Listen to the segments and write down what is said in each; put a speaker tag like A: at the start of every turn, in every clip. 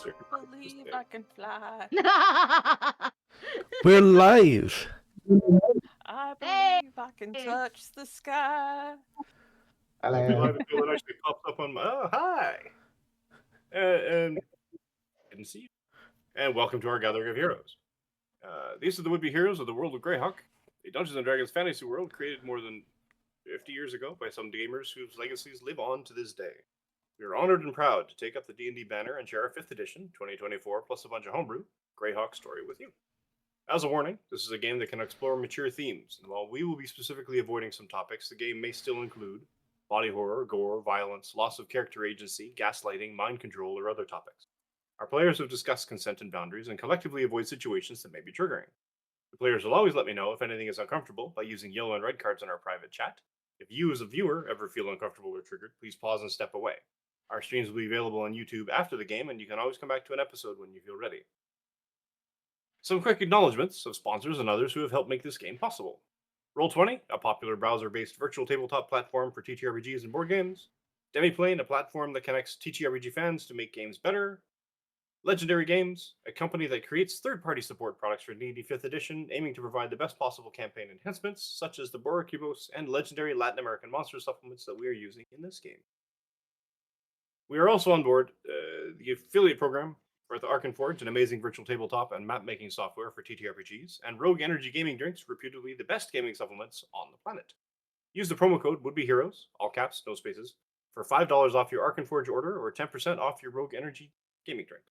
A: closer.
B: Believe I can fly.
C: We're live.
B: I
D: Hey!
B: believe I can touch the sky.
A: I'll be
E: Hello.
A: live until it actually pops up on my. Oh, hi! And didn't see you. And welcome to our Gathering of Heroes. These are the would-be heroes of the world of Greyhawk, a Dungeons and Dragons fantasy world created more than 50 years ago by some gamers whose legacies live on to this day. We are honored and proud to take up the D&D banner and share our 5th edition, 2024, plus a bunch of homebrew, Greyhawk story with you. As a warning, this is a game that can explore mature themes, and while we will be specifically avoiding some topics, the game may still include body horror, gore, violence, loss of character agency, gaslighting, mind control, or other topics. Our players have discussed consent and boundaries and collectively avoid situations that may be triggering. The players will always let me know if anything is uncomfortable by using yellow and red cards in our private chat. If you, as a viewer, ever feel uncomfortable or triggered, please pause and step away. Our streams will be available on YouTube after the game, and you can always come back to an episode when you feel ready. Some quick acknowledgements of sponsors and others who have helped make this game possible. Roll20, a popular browser-based virtual tabletop platform for TTRPGs and board games. Demiplane, a platform that connects TTRPG fans to make games better. Legendary Games, a company that creates third-party support products for D&D 5th edition, aiming to provide the best possible campaign enhancements, such as the Boracubos and legendary Latin American monster supplements that we are using in this game. We are also on board the affiliate program for the Arkenforge, an amazing virtual tabletop and map-making software for TTRPGs, and Rogue Energy Gaming Drinks, reputedly the best gaming supplements on the planet. Use the promo code WoulDBeHeroes, all caps, no spaces, for $5 off your Arkenforge order or 10% off your Rogue Energy Gaming Drink.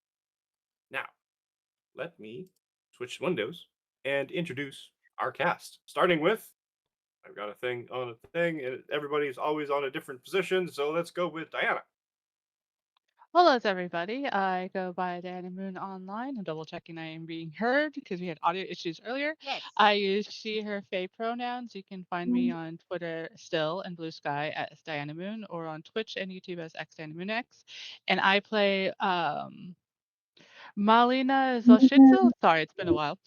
A: Now, let me switch windows and introduce our cast, starting with, I've got a thing on a thing, and everybody's always on a different position, so let's go with Diana.
D: Hello, everybody. I go by Diana Moon online. I'm double checking I am being heard because we had audio issues earlier.
B: Yes.
D: I use she, her, fae pronouns. You can find me on Twitter still and Blue Sky as Diana Moon, or on Twitch and YouTube as XDianaMoonX. And I play Malina Zoshitsu. Sorry, it's been a while.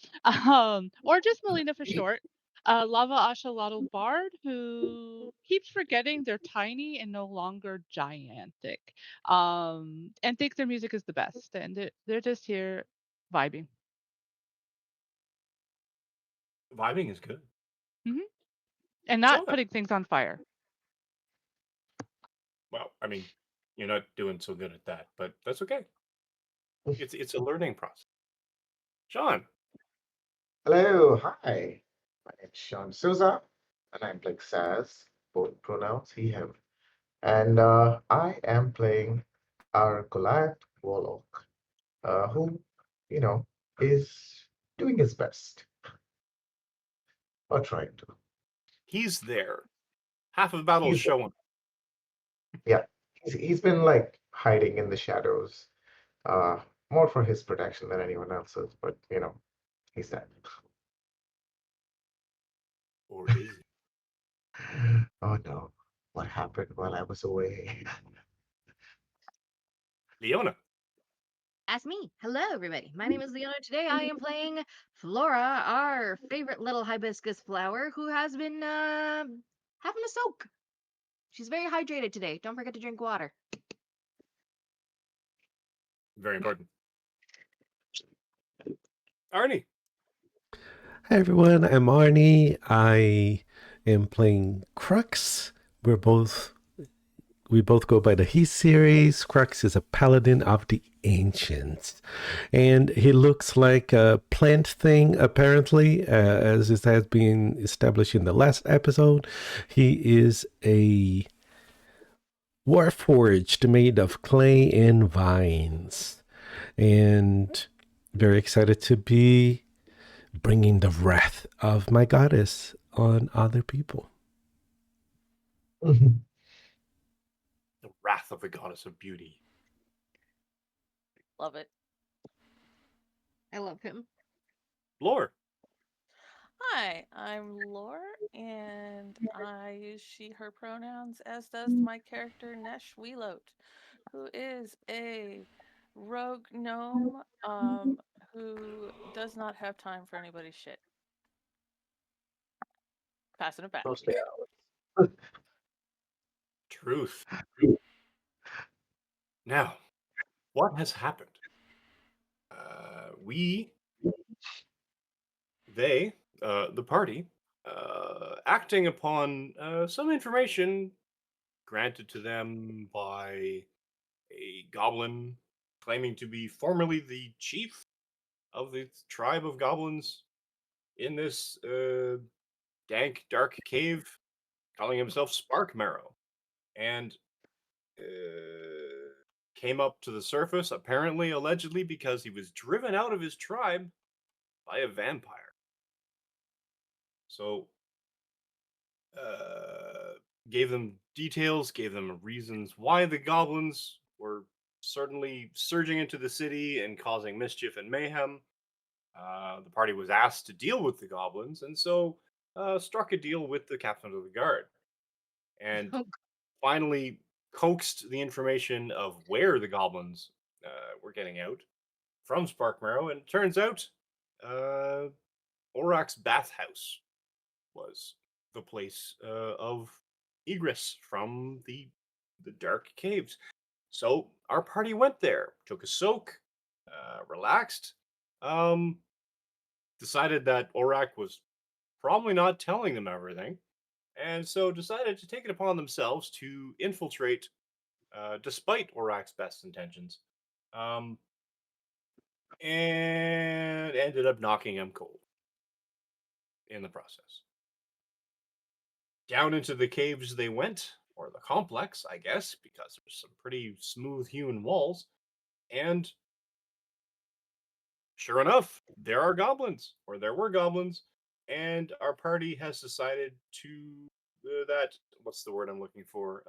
D: Or just Malina for short. Lava Ashalotl Bard, who keeps forgetting they're tiny and no longer gigantic, and thinks their music is the best, and they're just here vibing.
A: Vibing is good.
D: And not
A: Jonah.
D: putting things on fire.
A: Well, I mean, you're not doing so good at that, but that's okay. It's a learning process. Sean.
E: Hello. Hi. My name's Sean Souza, and I'm playing Saz, both pronouns he, him. And I am playing our Goliath Warlock, who, is doing his best. Or trying to.
A: He's there. Half of the battle is showing.
E: Yeah. He's been hiding in the shadows, more for his protection than anyone else's, but he's dead.
A: Or is he?
E: Oh no. What happened while I was away?
A: Leona.
B: That's me. Hello, everybody. My name is Leona. Today I am playing Flora, our favorite little hibiscus flower, who has been having a soak. She's very hydrated today. Don't forget to drink water.
A: Very important. Arnie.
C: Hi everyone, I'm Arnie. I am playing Crux. We both go by the He series. Crux is a paladin of the ancients, and he looks like a plant thing apparently, as it has been established in the last episode. He is a warforged made of clay and vines, and very excited to be bringing the wrath of my goddess on other people.
E: Mhm.
A: The wrath of the goddess of beauty.
B: Love it. I love him.
A: Lore.
B: Hi, I'm Lore, and I use she, her pronouns, as does my character Nesh Wheeloat, who is a rogue gnome who does not have time for anybody's shit. Passing it back.
E: Mostly
A: Truth. Now, what has happened? the party, acting upon some information granted to them by a goblin claiming to be formerly the chief of the tribe of goblins in this dank, dark cave, calling himself Spark Marrow, and came up to the surface, apparently, allegedly, because he was driven out of his tribe by a vampire. So, gave them details, gave them reasons why the goblins were certainly surging into the city and causing mischief and mayhem. The party was asked to deal with the goblins, and so struck a deal with the captain of the guard, and finally coaxed the information of where the goblins were getting out from Sparkmarrow, and it turns out Orak's bathhouse was the place of egress from the dark caves. So our party went there, took a soak, relaxed, decided that Orak was probably not telling them everything, and so decided to take it upon themselves to infiltrate, despite Orak's best intentions, and ended up knocking him cold in the process. Down into the caves they went, or the complex, I guess, because there's some pretty smooth-hewn walls, and sure enough, there are goblins, or there were goblins, and our party has decided to what's the word I'm looking for?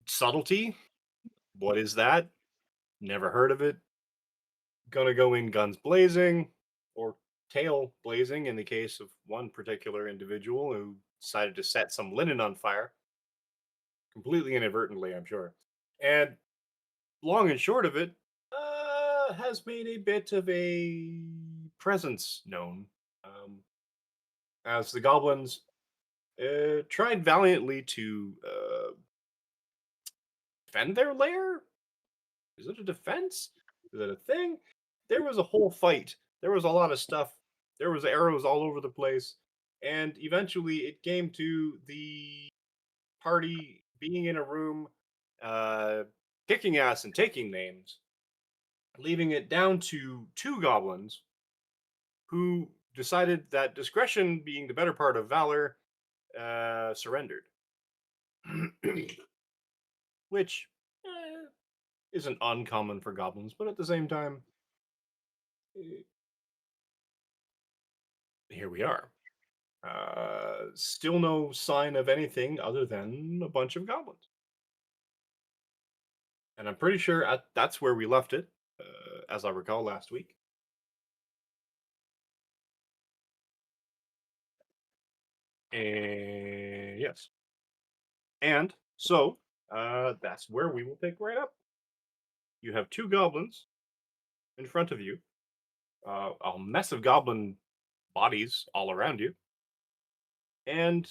A: Subtlety? What is that? Never heard of it. Gonna go in guns blazing, or tail blazing in the case of one particular individual who decided to set some linen on fire. Completely inadvertently, I'm sure. And long and short of it, has made a bit of a presence known, as the goblins tried valiantly to defend their lair. Is it a defense? Is it a thing? There was a whole fight. There was a lot of stuff. There was arrows all over the place, and eventually it came to the party being in a room, kicking ass and taking names, leaving it down to two goblins who decided that discretion being the better part of valor, surrendered. Which isn't uncommon for goblins, but at the same time, here we are. Still no sign of anything other than a bunch of goblins. And I'm pretty sure that's where we left it, as I recall last week. And yes. And so, that's where we will pick right up. You have two goblins in front of you, a mess of goblin bodies all around you, and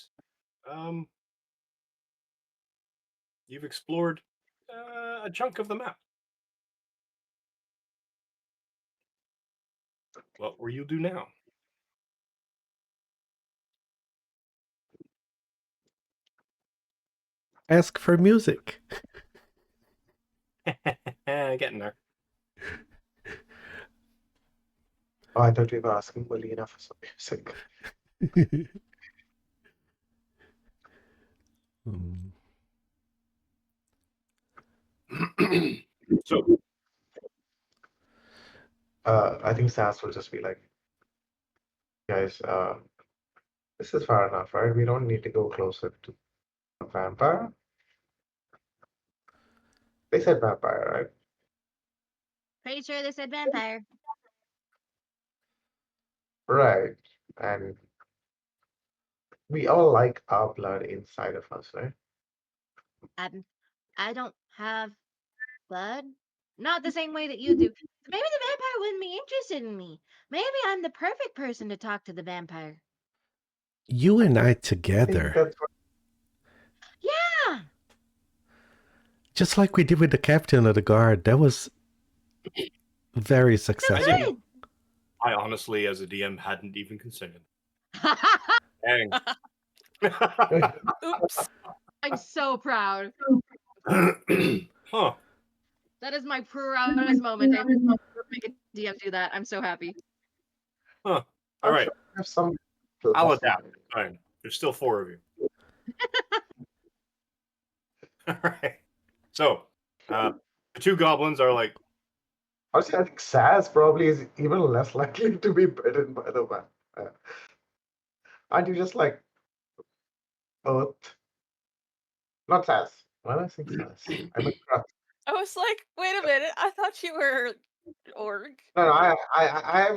A: you've explored a chunk of the map. What will you do now?
C: Ask for music.
A: Getting there.
E: Oh, I thought we were asking Melina for some music.
A: So,
E: I think Sass will just be like, guys, this is far enough, right? We don't need to go closer to a vampire. They said vampire, right?
F: Pretty sure they said vampire.
E: Right. And we all like our blood inside of us, right?
F: I don't have blood. Not the same way that you do. Maybe the vampire wouldn't be interested in me. Maybe I'm the perfect person to talk to the vampire.
C: You and I
E: I think
C: together,
E: that's what
F: Yeah.
C: just like we did with the captain of the guard. That was Very
F: So
C: successful.
F: good.
A: I honestly, as a DM, hadn't even considered. Dang.
B: Oops.
F: I'm so proud.
A: Huh.
F: That is my proudest moment. I make a DM do that. I'm so happy.
A: Huh. All
E: I'm
A: right.
E: sure I have some
A: I'll
E: class
A: adapt.
E: in it.
A: Fine. There's still 4 of you. All right. So, the 2 goblins are like,
E: Honestly, I think Saz probably is even less likely to be bitten by the vampire. Aren't you just like Earth? Not Saz. Why am I saying Saz? I meant Crux.
B: I was like, wait a minute. I thought you were org.
E: No, no,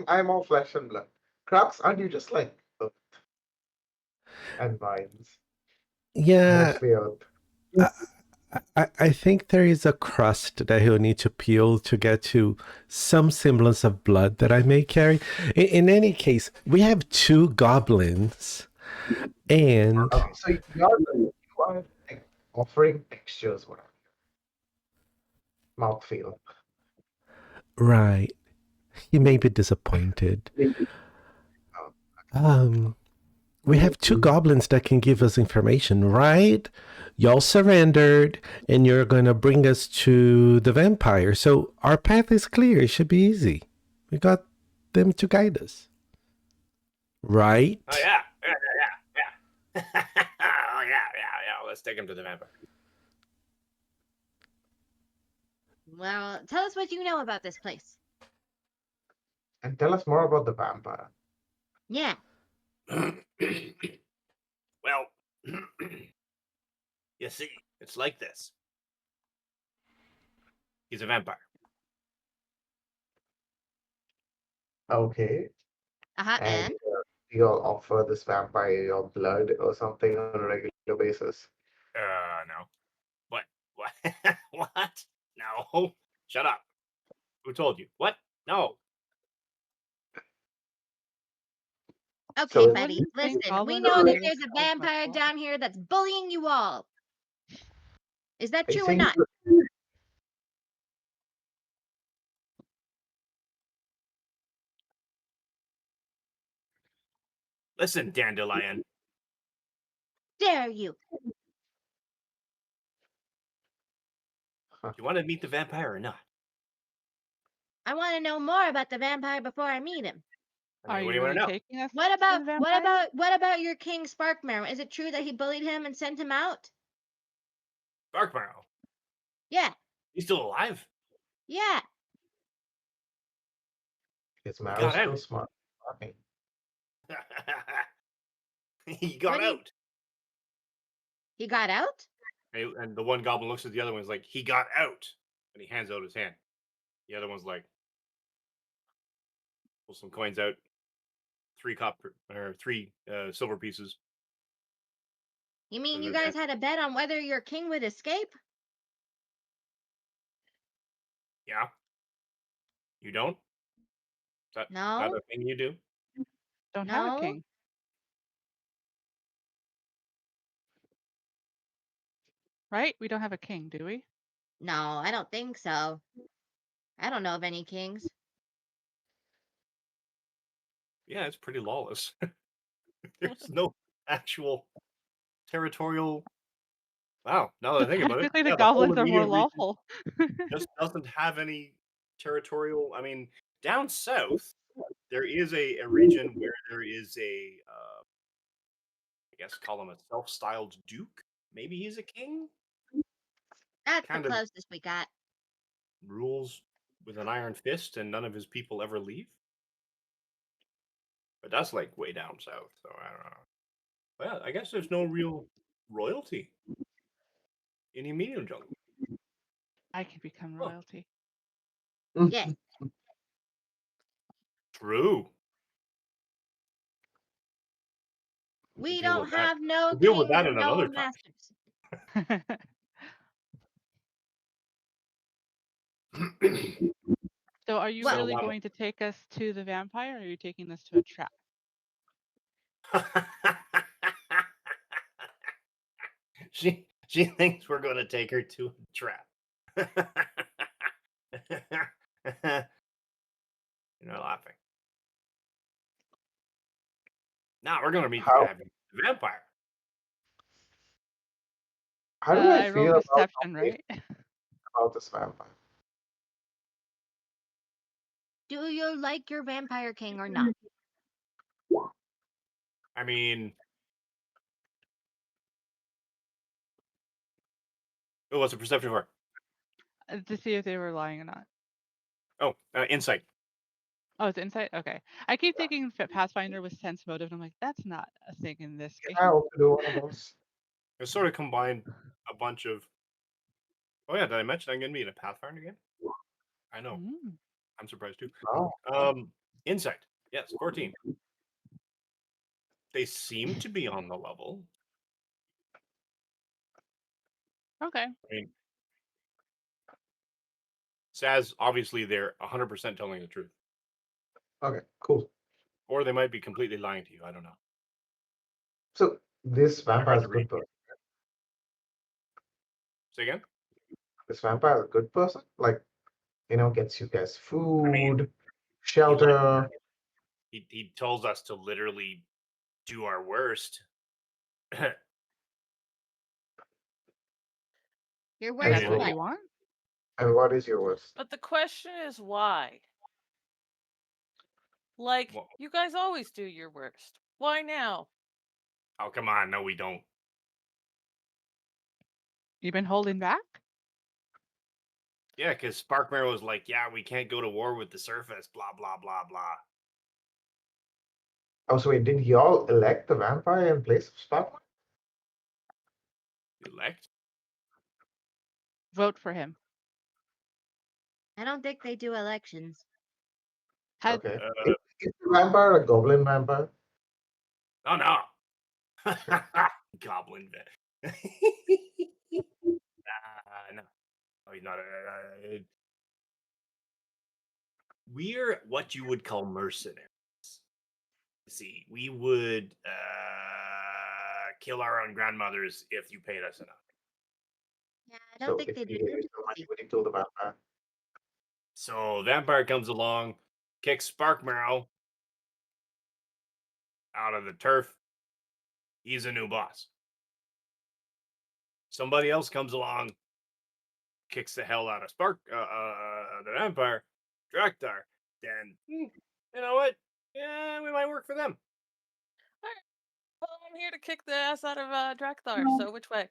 E: I'm all flesh and blood. Crux, aren't you just like Earth and vines?
C: Yeah,
E: Mostly Earth.
C: I think there is a crust that he'll need to peel to get to some semblance of blood that I may carry. In any case, we have 2 goblins, and
E: Okay, so you are like, offering textures, whatever. Mouthfeel.
C: right, he may be disappointed. We have 2 goblins that can give us information, right? Y'all surrendered, and you're going to bring us to the vampire. So our path is clear. It should be easy. We got them to guide us. Right?
A: oh, yeah. Oh, yeah. Let's take him to the vampire.
F: Well, tell us what you know about this place.
E: And tell us more about the vampire.
F: Yeah.
A: Well, you see, it's like this. He's a vampire.
E: Okay.
F: Uh-huh.
E: And
F: And
E: you all offer this vampire your blood or something on a regular basis.
A: No. What? What? No. Shut up. Who told you? What? No.
F: okay,
E: So-
F: buddy,
D: Wouldn't think
F: listen. We
D: goblins
F: know
D: would
F: that
D: give
F: there's a
D: us much
F: vampire
D: blood.
F: down here that's bullying you all. Is that
E: Are you
F: true or
E: saying
F: not?
A: Listen, Dandelion.
F: Dare you?
A: Do you want to meet the vampire or not?
F: I want to know more about the vampire before I meet him.
A: I
D: Are
A: mean, what
D: you
A: do you want
D: really
A: to know?
D: taking us
F: What
D: to
F: about
D: the vampire?
F: what about your king Sparkmarrow? Is it true that he bullied him and sent him out?
A: Darkmarrow.
F: Yeah.
A: He's still alive?
F: Yeah.
E: His
A: got
E: marrow's
A: out.
E: too smart. Okay.
A: He got
F: What do you-
A: out.
F: He got out?
A: And the one goblin looks at the other one and is like, he got out. And he hands out his hand. The other one's like, pulls some coins out. 3 silver pieces.
F: You mean
A: Those
F: you
A: are
F: guys
A: bad.
F: had a bet on whether your king would escape?
A: Yeah. You don't? Is that
F: No.
A: a thing you do?
D: Don't have a
F: No.
D: king. Right? We don't have a king, do we?
F: No, I don't think so. I don't know of any kings.
A: Yeah, it's pretty lawless. There's no actual territorial. Wow, now that I think about it,
D: Technically, the
A: yeah, the whole
D: goblins are more
A: immediate region
D: lawful.
A: just doesn't have any territorial. I mean, down south, there is a region where there is I guess call him a self-styled duke. Maybe he's a king.
F: That's
A: Kind
F: the
A: of
F: closest we got.
A: rules with an iron fist, and none of his people ever leave. But that's like way down south, so I don't know. Well, I guess there's no real royalty in the immediate jungle.
D: I can become
A: Oh.
D: royalty.
F: Yes.
A: True.
F: We
A: deal
F: don't
A: with that.
F: have no
A: We'll deal with
F: kings
A: that
F: and
A: in
F: no
A: another time.
F: masters.
D: So are you
F: Well-
D: really
A: So,
D: going to take us to the vampire, or are you taking us to a trap?
A: she thinks we're going to take her to a trap. You're not laughing. Now we're gonna meet
E: How
A: the vampire.
E: how do I
D: I rolled
E: feel
D: deception, right?
E: about this vampire?
F: Do you like your vampire king or not?
A: I mean, what's the perception for?
D: To see if they were lying or not.
A: Oh, insight.
D: Oh, it's insight? Okay. I keep thinking Pathfinder was sense motive, and I'm like, that's not a thing in this game.
E: Can I also do one of those?
A: It sort of combined a bunch of. Oh yeah, did I mention I'm gonna be in a Pathfinder game? I know.
D: Mm.
A: I'm surprised too.
E: Oh,
A: Insight. Yes, 14. They seem to be on the level.
D: Okay.
A: I mean, Saz, obviously they're 100% telling the truth.
E: okay, cool.
A: Or they might be completely lying to you. I don't know.
E: So this
A: I
E: vampire
A: read
E: is
A: the
E: a good
A: reading.
E: person.
A: Say again?
E: This vampire is a good person. Like, gets you guys food,
A: I mean,
E: shelter.
A: he tells us to literally do our worst.
F: Your
D: And
F: worst
D: that's
A: mean,
D: what
F: what?
D: you want?
E: And what is your worst?
B: But the question is why? Like,
A: Well-
B: you guys always do your worst. Why now?
A: Oh, come on. No, we don't.
D: You've been holding back?
A: Yeah, because Sparkmare was like, yeah, we can't go to war with the surface, blah, blah, blah, blah.
E: Oh, so wait, did y'all elect the vampire in place of Sparkman?
A: Elect?
D: Vote for him.
F: I don't think they do elections.
D: Had
E: Okay. Is the vampire a goblin vampire?
A: Oh, no. Goblin vet. No. Oh, he's not. We're what you would call mercenaries. See, we would kill our own grandmothers if you paid us enough.
F: Yeah, I don't
E: So
F: think
E: if
F: they
E: he
F: do.
E: gave you so much, would he kill the vampire?
A: So vampire comes along, kicks Spark Marrow out of the turf. He's a new boss. Somebody else comes along, kicks the hell out of the vampire, Draktar. Then you know what? Yeah, we might work for them.
B: Well, I'm here to kick the ass out of Drakthar, so which way?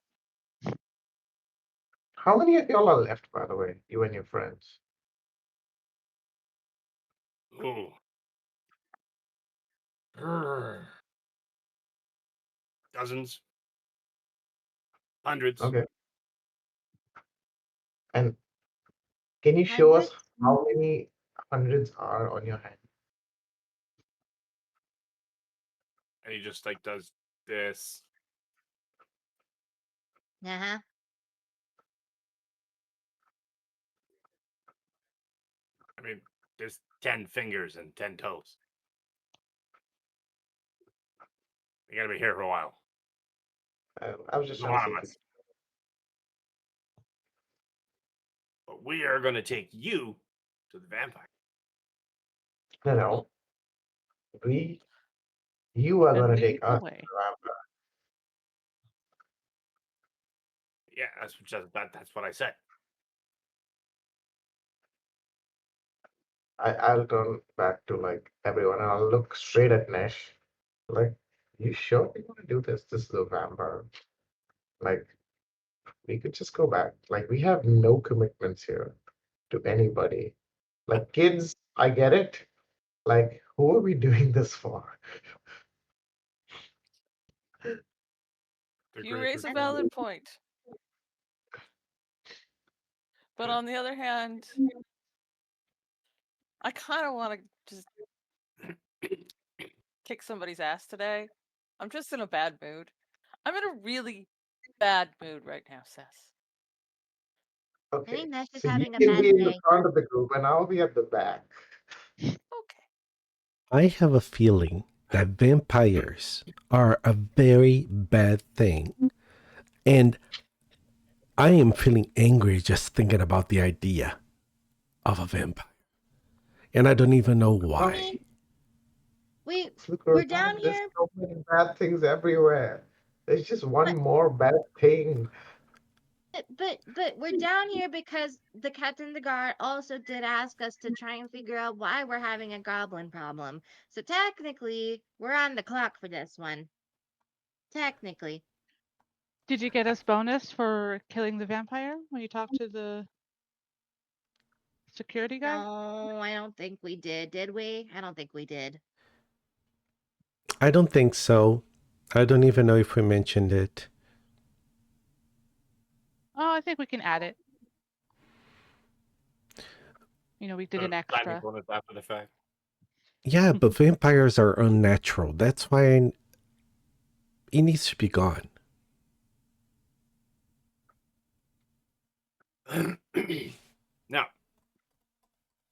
E: How many of y'all are left, by the way? You and your friends.
A: Ooh. Grr. Dozens. Hundreds.
E: Okay. And can you show us how many hundreds are on your hand?
A: And he just like does this.
F: Uh-huh.
A: I mean, there's 10 fingers and 10 toes. You gotta be here for a while.
E: I was just
A: There's a
E: trying to
A: lot
E: see
A: of
E: if
A: us. But we are gonna take you to the vampire.
E: No, no. You are
D: and
E: gonna
D: lead
E: take
D: the
E: us to
D: way.
E: the vampire.
A: Yeah, that's what I said.
E: I'll turn back to like everyone and I'll look straight at Nesh. Like, you sure you want to do this? This is a vampire. Like, we could just go back. Like, we have no commitments here to anybody. Like, kids, I get it. Like, who are we doing this for?
A: The
B: You
A: greater
B: raise a
A: good.
B: valid point. But on the other hand, I kind of want to just kick somebody's ass today. I'm just in a bad mood. I'm in a really bad mood right now, Seth.
F: I
E: Okay.
F: think Nash is
E: So you
F: having a
E: can
F: bad
E: be in the
F: day.
E: front of the group and I'll be at the back.
B: Okay.
C: I have a feeling that vampires are a very bad thing. And I am feeling angry just thinking about the idea of a vampire. and I don't even know
F: I
C: why.
F: mean, we
E: Look
F: we're down
E: around. There's
F: here,
E: so many bad things everywhere. There's just one
F: but
E: more bad thing.
F: but we're down here because the captain of the guard also did ask us to try and figure out why we're having a goblin problem. So technically, we're on the clock for this one. Technically.
D: Did you get us bonus for killing the vampire when you talked to the security guy?
F: No, I don't think we did. Did we? I don't think we did.
C: I don't think so. I don't even know if we mentioned it.
D: Oh, I think we can add it. We did an
A: Signing
D: extra.
A: bonus after the fact.
C: Yeah, but vampires are unnatural. That's why it needs to be gone.
A: Now,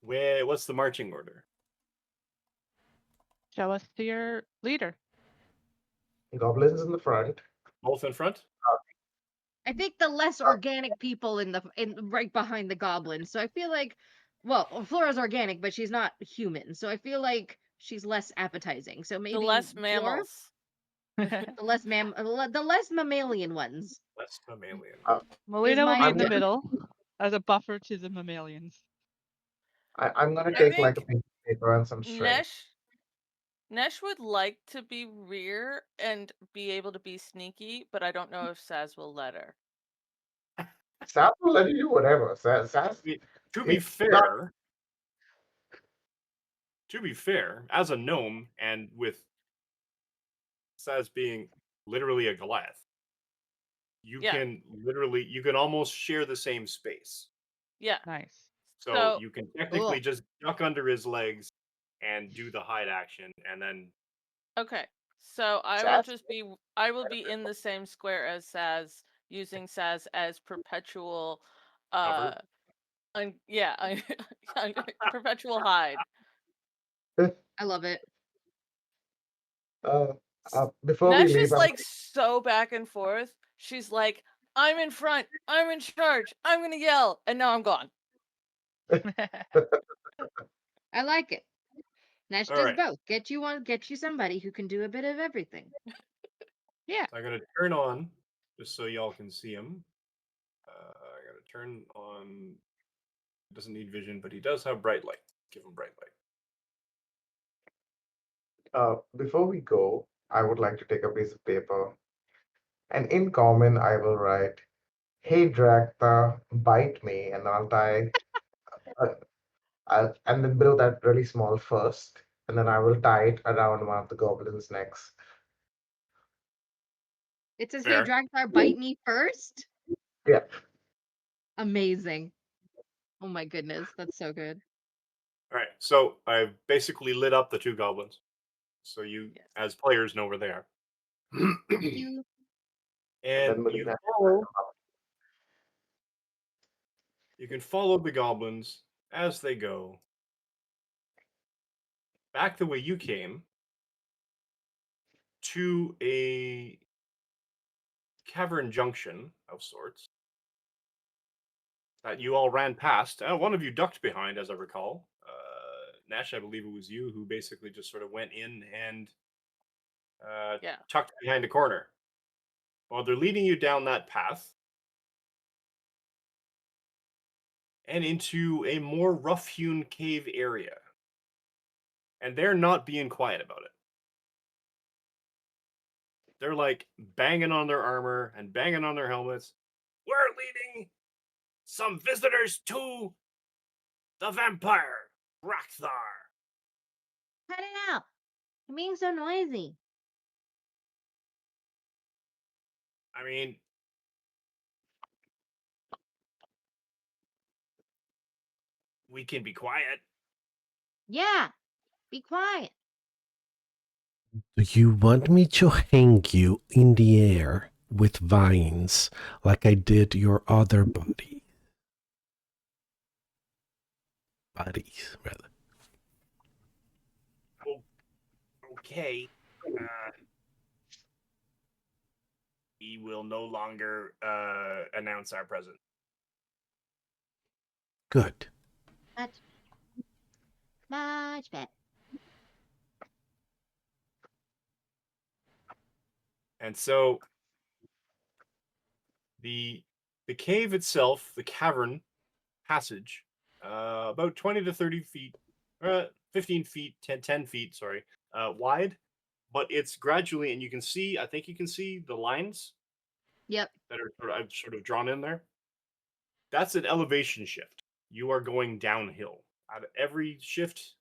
A: what's the marching order?
D: Show us to your leader.
E: Goblins in the front.
A: Both in front?
F: I think the less organic people in right behind the goblins. So I feel like, well, Flora's organic, but she's not human. So I feel like she's less appetizing. So maybe
B: The less
F: Flora,
B: mammals.
F: the less mammalian ones
A: Less mammalian.
F: is
D: Melina will
F: my
D: be in the
F: idea.
D: middle as a buffer to the mammalians.
E: I'm gonna
B: I
E: take like a
B: think
E: piece of paper and some string.
B: Nesh would like to be rear and be able to be sneaky, but I don't know if Saz will let her.
E: Saz will let you do whatever. Saz,
A: To be fair, as a gnome and with Saz being literally a Goliath, you can almost share the same space.
B: Yeah.
D: Nice.
A: So you can technically just duck under his legs and do the hide action, and then.
B: Okay. So I will be in the same square as Saz, using Saz as perpetual
A: Cover?
B: perpetual hide.
F: I love it.
E: Before we
B: Nesh
E: leave,
B: is like so back and forth. She's like, I'm in front, I'm in charge, I'm gonna yell, and now I'm gone.
F: I like it. Nash
A: All
F: does
A: right.
F: both. Get you somebody who can do a bit of everything.
D: Yeah.
A: So I'm gonna turn on, just so y'all can see him. I gotta turn on. Doesn't need vision, but he does have bright light. Give him bright light.
E: Before we go, I would like to take a piece of paper, and in common, I will write, "Hey Drakta, bite me," and I'll tie. And then build that really small first, and then I will tie it around one of the goblins' necks.
F: It says,
A: Fair.
F: "Hey, Dragstar, bite me first."
E: Yeah.
F: Amazing. Oh my goodness, that's so good.
A: All right, so I've basically lit up the two goblins, so you, as players, know where they are.
F: You
A: And you can follow the goblins as they go back the way you came to a cavern junction of sorts that you all ran past. One of you ducked behind, as I recall. Nash, I believe it was you who basically just sort of went in and tucked behind a corner. While they're leading you down that path and into a more rough-hewn cave area. And they're not being quiet about it. They're like banging on their armor and banging on their helmets. We're leading some visitors to the vampire, Rakthar.
F: cut it out. You're being so noisy.
A: I mean, we can be quiet.
F: Yeah, be quiet.
C: Do you want me to hang you in the air with vines like I did your other buddies, rather?
A: Okay. We will no longer announce our presence.
C: Good.
F: Much better.
A: And so the cave itself, the cavern passage, about 20 to 30 feet, 15 feet, 10 feet, sorry, wide, but it's gradually, and you can see, I think you can see the lines
F: Yep.
A: that are I've sort of drawn in there. That's an elevation shift. You are going downhill. At every shift,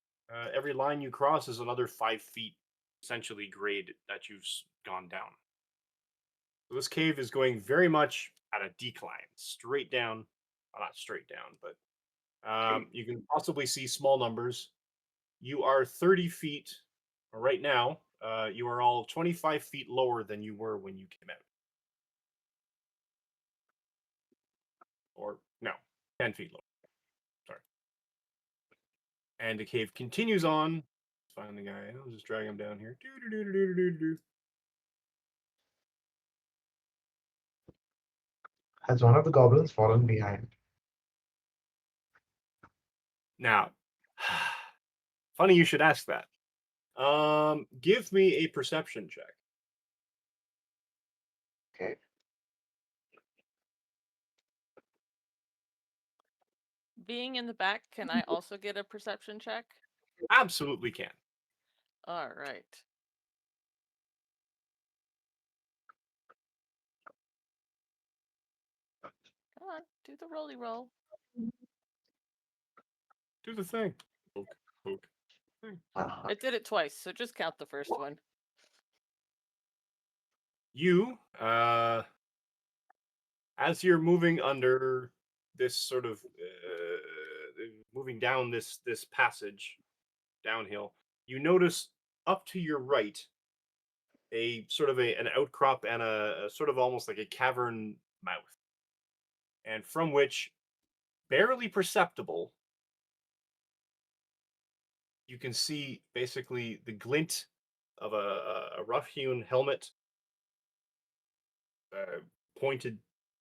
A: every line you cross is another 5 feet, essentially grade that you've gone down. So this cave is going very much at a decline, straight down. Well, not straight down, but you can possibly see small numbers. You are 30 feet right now. You are all 25 feet lower than you were when you came out. Or no, 10 feet lower. Sorry. And the cave continues on. Let's find the guy. I'll just drag him down here.
E: Has one of the goblins fallen behind?
A: Now, funny you should ask that. Give me a perception check.
E: Okay.
B: Being in the back, can I also get a perception check?
A: Absolutely can.
B: All right. Come on, do the rolly roll.
A: Do the thing. Poke, poke.
B: I did it twice, so just count the first one.
A: You, as you're moving under this sort of moving down this passage downhill, you notice up to your right a sort of an outcrop and a sort of almost like a cavern mouth, and from which, barely perceptible, you can see basically the glint of a rough-hewn helmet, pointed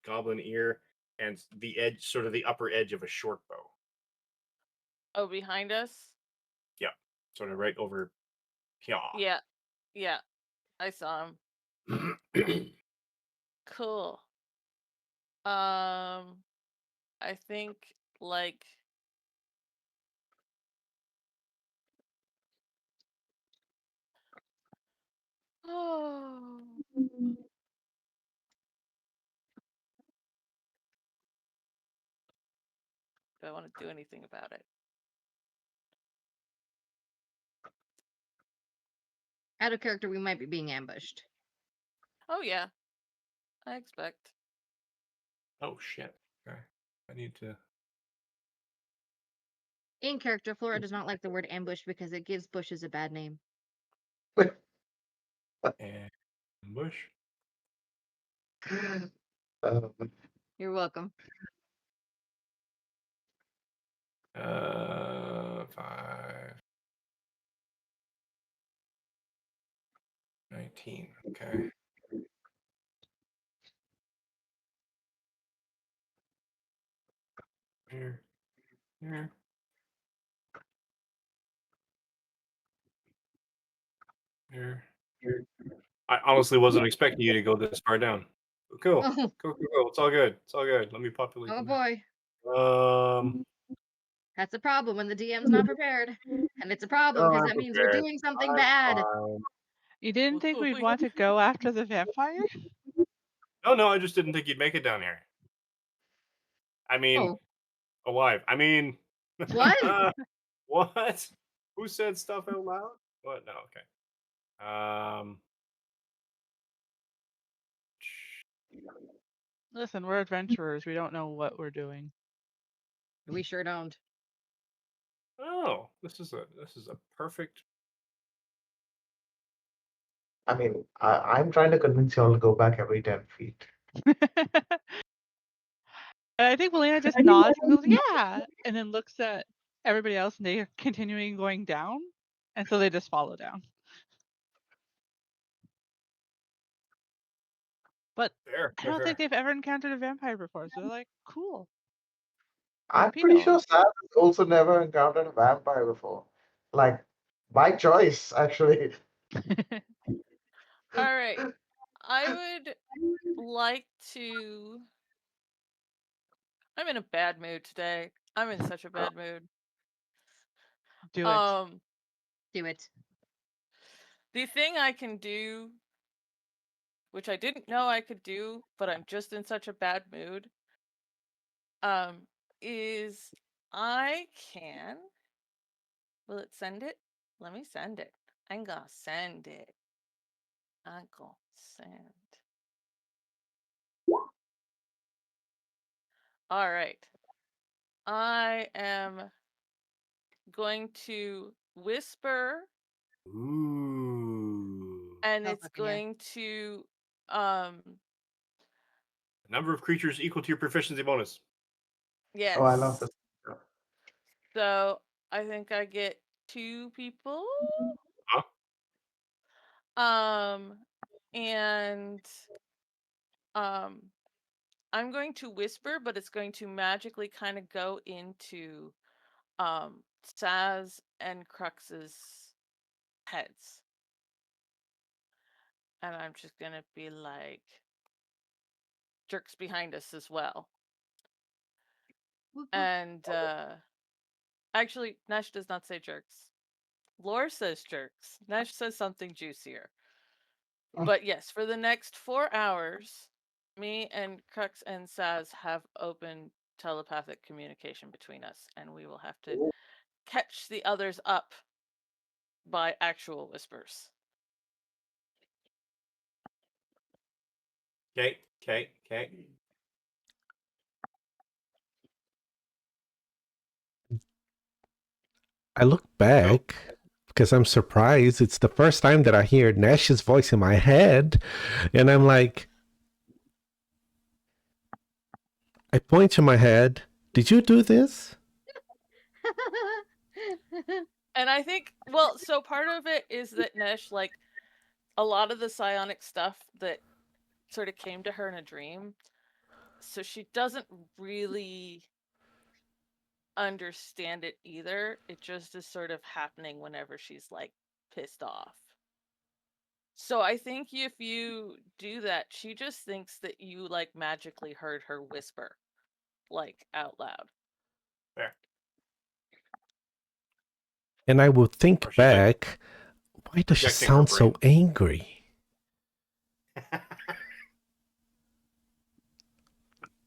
A: goblin ear, and the edge, sort of the upper edge of a short bow.
B: Oh, behind us?
A: Yeah, sort of right over here.
B: Yeah, I saw him. Cool. I think like oh. Do I want to do anything about it?
F: Out of character, we might be being ambushed.
B: Oh yeah. I expect.
A: Oh shit. Okay. I need to.
F: In character, Flora does not like the word ambush because it gives bushes a bad name.
A: Ambush.
E: Um,
F: You're welcome.
A: 5. 19. Okay. Here. Here. Here. I honestly wasn't expecting you to go this far down. Cool.
F: Oh,
A: Cool. It's all good. It's all good. Let me populate.
F: oh
A: them.
F: boy. That's a problem when the DM's not prepared. And it's a problem because that means we're
A: prepared.
F: doing something bad.
A: Fine.
D: You didn't think we'd want to go after the vampire?
A: No, I just didn't think you'd make it down here. I mean, alive. I mean,
F: What?
A: what? Who said stuff out loud? What? No, okay.
D: Listen, we're adventurers. We don't know what we're doing.
F: We sure don't.
A: Oh, this is a perfect.
E: I mean, I'm trying to convince you all to go back every 10 feet.
D: And I think Melina just nods and goes, yeah, and then looks at everybody else and they're continuing going down. And so they just follow down. But
A: Fair.
D: I don't think they've ever encountered a vampire before. So they're like, cool.
E: I'm
D: Rapido.
E: pretty sure Sam has also never encountered a vampire before. Like, by choice, actually.
B: All right. I would like to. I'm in a bad mood today. I'm in such a bad mood.
D: Do it.
F: Do it.
B: The thing I can do, which I didn't know I could do, but I'm just in such a bad mood, is I can. Will it send it? Let me send it. I'm gonna send it. I'm gonna send. All right. I am going to whisper,
A: Ooh.
B: and
F: Oh,
B: it's
F: fucking yeah.
B: going to um
A: Number of creatures equal to your proficiency bonus.
E: Oh, I love
B: yes.
E: this.
B: So I think I get 2 people.
A: Huh?
B: And I'm going to whisper, but it's going to magically kind of go into Saz and Crux's heads. And I'm just gonna be like, jerks behind us as well.
F: Whoop, whoop.
B: And actually, Nesh does not say jerks. Lore says jerks. Nesh says something juicier. But yes, for the next 4 hours, me and Crux and Saz have open telepathic communication between us, and we will have to catch the others up by actual whispers.
A: Okay.
C: I look back because I'm surprised. It's the first time that I hear Nash's voice in my head. And I'm like, I point to my head. Did you do this?
B: And I think, well, so part of it is that Nesh, like, a lot of the psionic stuff that sort of came to her in a dream, so she doesn't really understand it either. It just is sort of happening whenever she's, like, pissed off. So I think if you do that, she just thinks that you, like, magically heard her whisper, like, out loud.
A: Fair.
C: And I would think
A: Or she's like
C: back, why does she
A: projecting her
C: sound so
A: brain.
C: angry?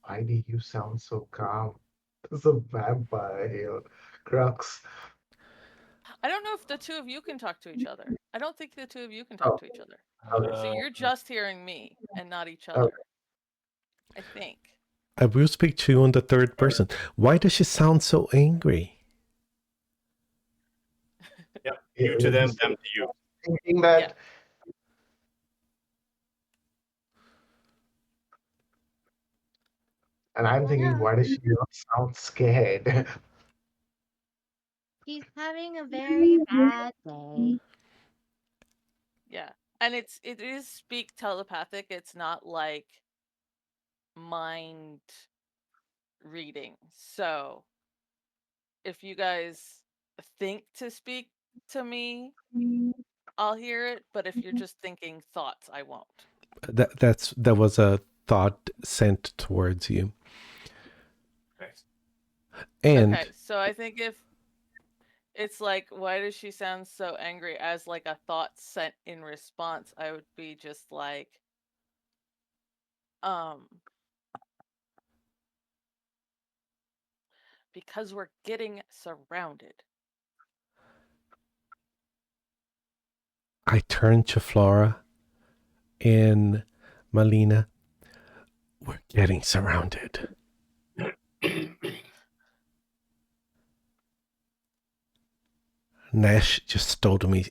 E: Why do you sound so calm? There's a vampire here. Crux.
B: I don't know if the 2 of you can talk to each other. I don't think the 2 of you can talk to each other. So you're just hearing me and not each other. I think.
C: I will speak to you in the third person. Why does she sound so angry?
A: Yep. You to them, them to you.
E: Thinking that.
B: Yeah.
E: And I'm thinking, why does she not sound scared?
F: He's having a very bad day.
B: Yeah. And it is speak telepathic. It's not like mind reading. So if you guys think to speak to me, I'll hear it, but if you're just thinking thoughts, I won't.
C: That was a thought sent towards you.
A: Nice.
C: And
B: okay, so I think if it's like, why does she sound so angry, as like a thought sent in response, I would be just like, because we're getting surrounded.
C: I turn to Flora and Malina. We're getting surrounded. Nash just told me,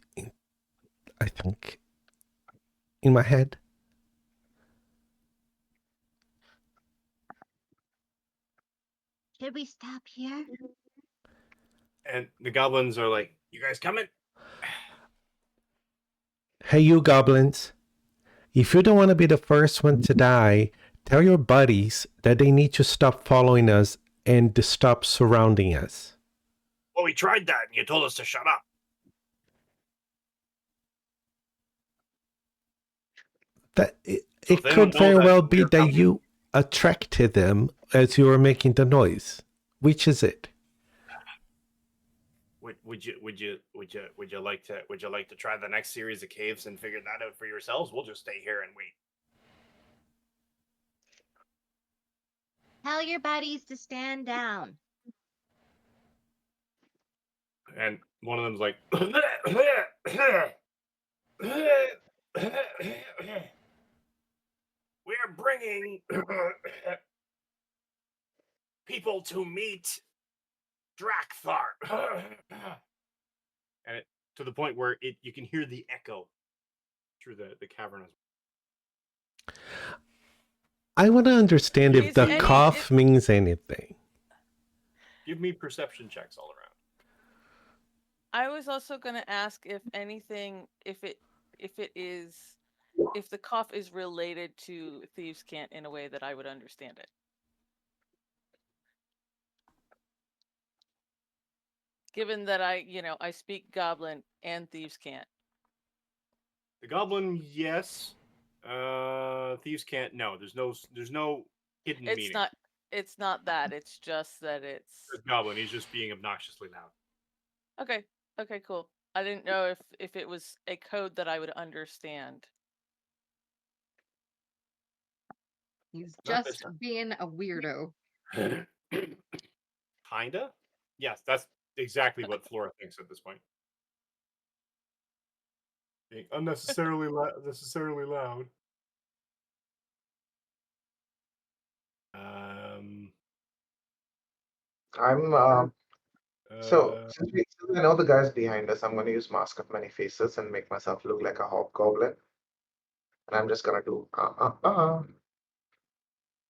C: I think, in my head.
F: Should we stop here?
A: And the goblins are like, you guys coming?
C: Hey, you goblins. If you don't want to be the first one to die, tell your buddies that they need to stop following us and to stop surrounding us.
A: Well, we tried that and you told us to shut up.
C: That it,
A: So if
C: it
A: they don't
C: could
A: know
C: very
A: that
C: well be
A: we're
C: that
A: coming,
C: you attracted them as you were making the noise. Which is it?
A: would you like to try the next series of caves and figure that out for yourselves? We'll just stay here and wait.
F: Tell your buddies to stand down.
A: And one of them's like, we're bringing people to meet Drakthar. And it, to the point where you can hear the echo through the cavern.
C: I want to understand if
B: Is
C: the
B: any-
C: cough means anything.
A: Give me perception checks all around.
B: I was also going to ask if anything, if the cough is related to Thieves' Cant in a way that I would understand it. Given that I speak Goblin and Thieves' Cant.
A: The goblin, yes. Thieves can't. No, there's no hidden meaning.
B: It's not that. It's just that it's.
A: There's goblin. He's just being obnoxiously loud.
B: Okay. Okay. Cool. I didn't know if it was a code that I would understand.
F: He's
A: Not this
F: just
A: time.
F: being a weirdo.
A: Kinda. Yes, that's exactly what Flora thinks at this point. Being unnecessarily necessarily loud.
E: I'm so since I know the guys behind us, I'm going to use Mask of Many Faces and make myself look like a hobgoblin. And I'm just gonna do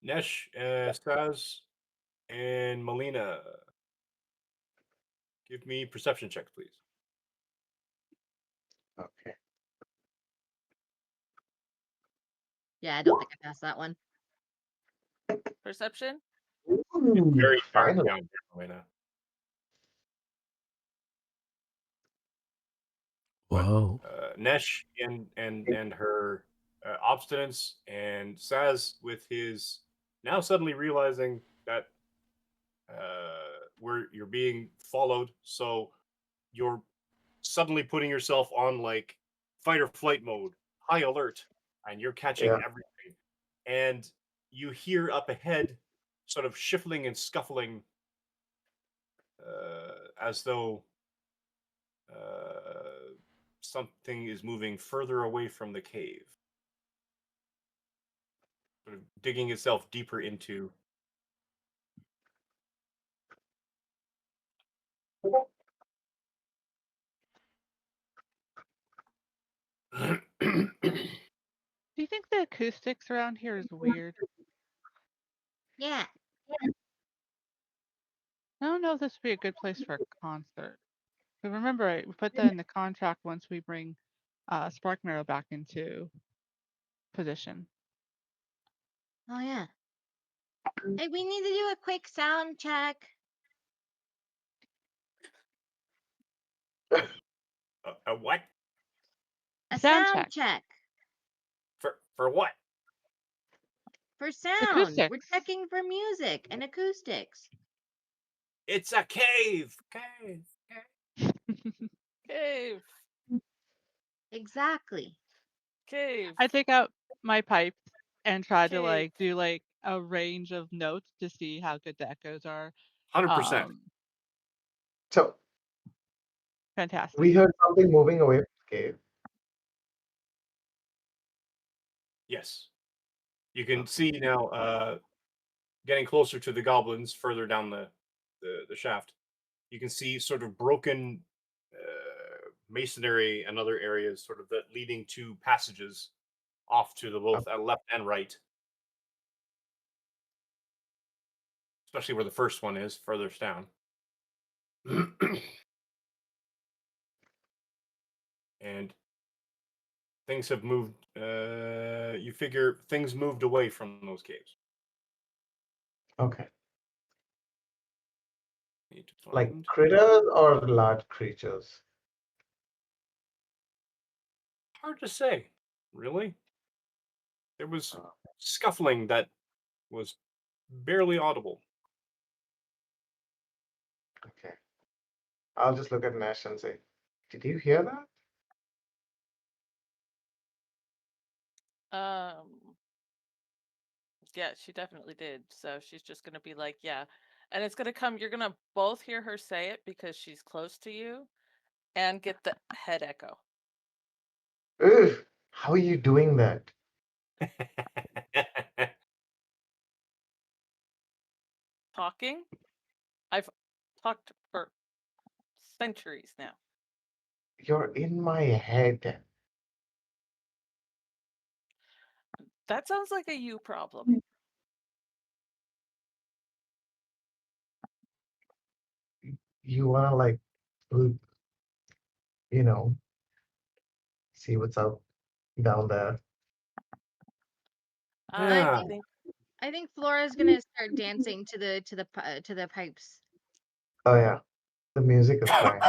A: Nesh, Stas, and Melina. Give me perception checks, please.
E: Okay.
F: Yeah, I don't think I passed that one.
B: Perception?
A: It's very
E: Finally.
A: down here, Melina.
C: Wow.
A: Nesh and her obstinance, and Saz with his now suddenly realizing that you're being followed, so you're suddenly putting yourself on like fight or flight mode, high alert, and you're catching everything. And you hear up ahead sort of shuffling and scuffling as though something is moving further away from the cave, sort of digging itself deeper into.
D: Do you think the acoustics around here is weird?
F: Yeah.
D: I don't know if this would be a good place for a concert. But remember, we put that in the contract once we bring Spark Marrow back into position.
F: Oh yeah. Hey, we need to do a quick sound check.
A: A what?
F: A
D: Sound
F: sound
D: check.
F: check.
A: For what?
F: For sound.
D: Acoustics.
F: We're checking for music and acoustics.
A: It's a cave.
B: Cave.
F: Exactly.
B: Cave.
D: I take out my pipes and try to
B: Cave.
D: do a range of notes to see how good the echoes are.
A: 100%.
E: So
D: Fantastic.
E: we heard something moving away from the cave.
A: Yes. You can see now, getting closer to the goblins further down the shaft. You can see sort of broken masonry and other areas, sort of that leading to passages off to the both left and right. Especially where the first one is, furthest down. And things have moved. You figure things moved away from those caves.
E: Okay.
A: Need to
E: Like
A: find.
E: critters or large creatures?
A: Hard to say, really. There was scuffling that was barely audible.
E: Okay. I'll just look at Nash and say, "Did you hear that?"
B: Yeah, she definitely did. So she's just gonna be like, yeah. And it's gonna come, you're gonna both hear her say it because she's close to you and get the head echo.
E: Ugh, how are you doing that?
B: Talking? I've talked for centuries now.
E: You're in my head.
B: That sounds like a you problem.
E: You wanna like, l- you know, see what's up down there.
B: I
A: Yeah.
B: think
F: I think Flora's gonna start dancing to the pipes.
E: Oh yeah, the music is playing.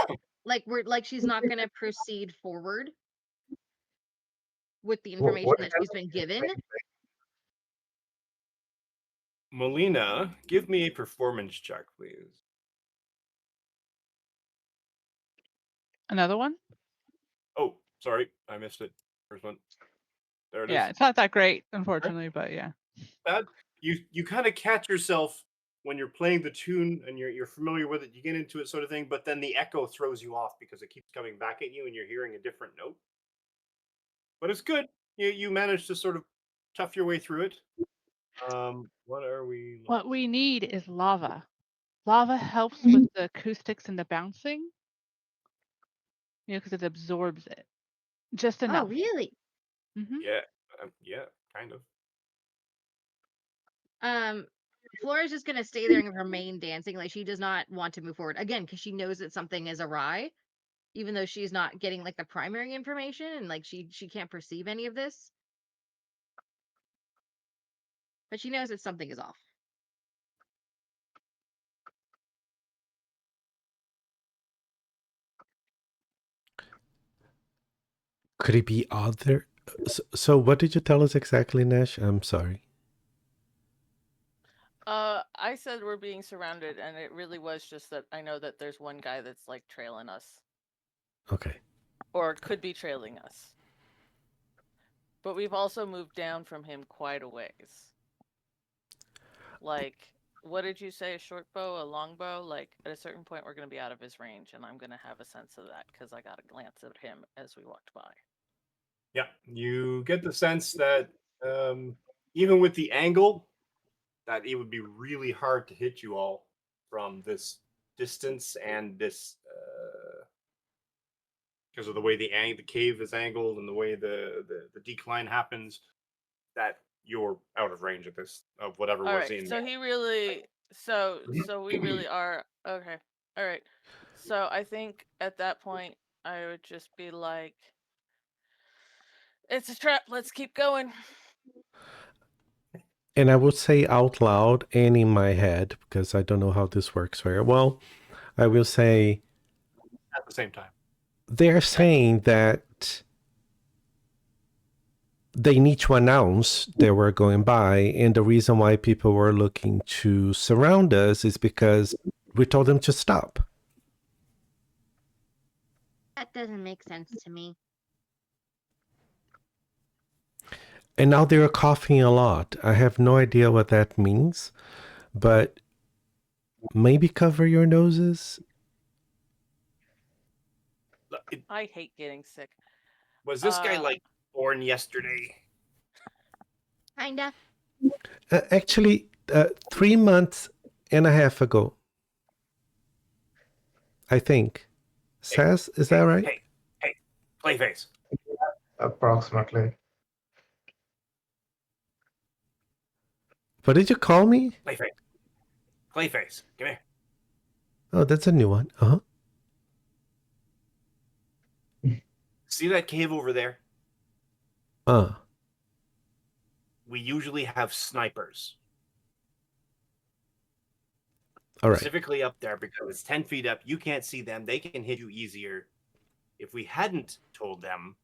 F: Like she's not gonna proceed forward with the
E: What
F: information that
E: kind
F: she's
E: of
F: been
E: music
F: given.
E: are you
A: Melina, give me a performance check, please.
D: Another one?
A: Oh, sorry, I missed it. First one. There it is.
D: Yeah, it's not that great, unfortunately, but yeah.
A: That you kind of catch yourself when you're playing the tune and you're familiar with it. You get into it, sort of thing. But then the echo throws you off because it keeps coming back at you, and you're hearing a different note. But it's good. You manage to sort of tough your way through it. What are we?
D: What we need is lava. Lava helps with the acoustics and the bouncing, because it absorbs it just
F: Oh,
D: enough.
F: really?
D: Hmm.
A: Yeah, kind of.
F: Flora's just gonna stay there and remain dancing. Like she does not want to move forward again because she knows that something is awry, even though she's not getting like the primary information and like she can't perceive any of this. But she knows that something is off.
C: Could it be other? So what did you tell us exactly, Nash? I'm sorry.
B: I said we're being surrounded, and it really was just that I know that there's one guy that's like trailing us,
C: Okay.
B: or could be trailing us. But we've also moved down from him quite a ways. Like, what did you say? A short bow, a long bow? Like, at a certain point, we're going to be out of his range, and I'm going to have a sense of that because I got a glance at him as we walked by.
A: Yeah, you get the sense that even with the angle, that it would be really hard to hit you all from this distance and this because of the way the cave is angled and the way the decline happens. That you're out of range of this of whatever
B: All
A: was
B: right,
A: in
B: so
A: there.
B: he really, so we really are okay. All right, so I think at that point I would just be like, "It's a trap. Let's keep going."
C: And I would say out loud and in my head, because I don't know how this works very well, I will say,
A: At the same time.
C: they're saying that they need to announce that we're going by, and the reason why people were looking to surround us is because we told them to stop.
F: That doesn't make sense to me.
C: And now they're coughing a lot. I have no idea what that means, but maybe cover your noses.
B: I hate getting sick.
A: Was this guy like born yesterday?
F: Kinda.
C: Actually, 3 months and a half ago, I think. Says, is that right?
A: Hey, Clayface.
E: Approximately.
C: What did you call me?
A: Clayface, come here.
C: Oh, that's a new one. Uh-huh.
A: See that cave over there? We usually have snipers.
C: All right.
A: Specifically up there because it's 10 feet up. You can't see them. They can hit you easier. If we hadn't told them,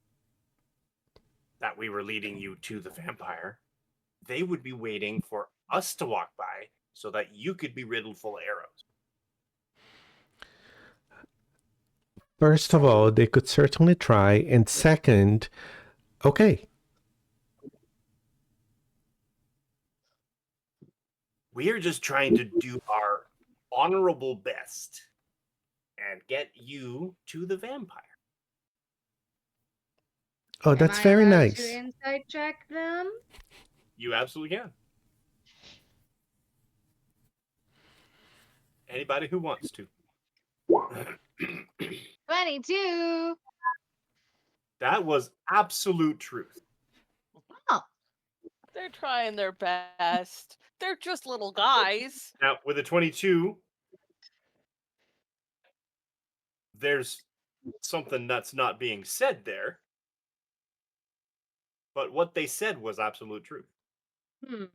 A: that we were leading you to the vampire, they would be waiting for us to walk by so that you could be riddled full of arrows.
C: First of all, they could certainly try. And second, okay,
A: We are just trying to do our honorable best and get you to the vampire.
C: oh,
F: Am
C: that's
F: I
C: very
F: allowed
C: nice.
F: to insight check them?
A: You absolutely can. Anybody who wants to.
F: 22.
A: That was absolute truth.
F: Oh,
B: They're trying their best. They're just little guys.
A: Now, with a 22, there's something that's not being said there. But what they said was absolute truth. They're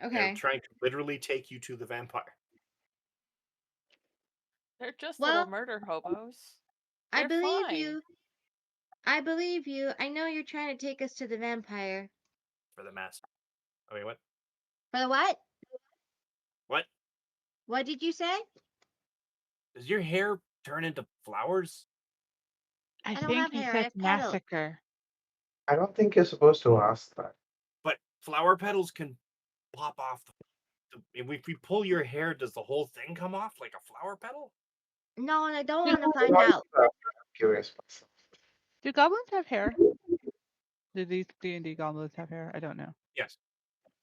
F: okay.
A: trying to literally take you to the vampire.
B: They're just
F: Well,
B: little murder hobos.
F: I
B: They're
F: believe
B: fine.
F: you. I believe you. I know you're trying to take us to the vampire.
A: For the master. I mean, what?
F: For the what?
A: What?
F: What did you say?
A: Does your hair turn into flowers?
D: I
F: don't
D: think
F: have
D: he
F: hair, I
D: said
F: have petals.
D: massacre.
E: I don't think you're supposed to ask that.
A: But flower petals can pop off. If we pull your hair, does the whole thing come off like a flower petal?
F: No, and I don't
D: Yeah.
F: want to find out.
E: I'm curious myself.
D: Do goblins have hair? Do these D&D goblins have hair? I don't know.
A: Yes.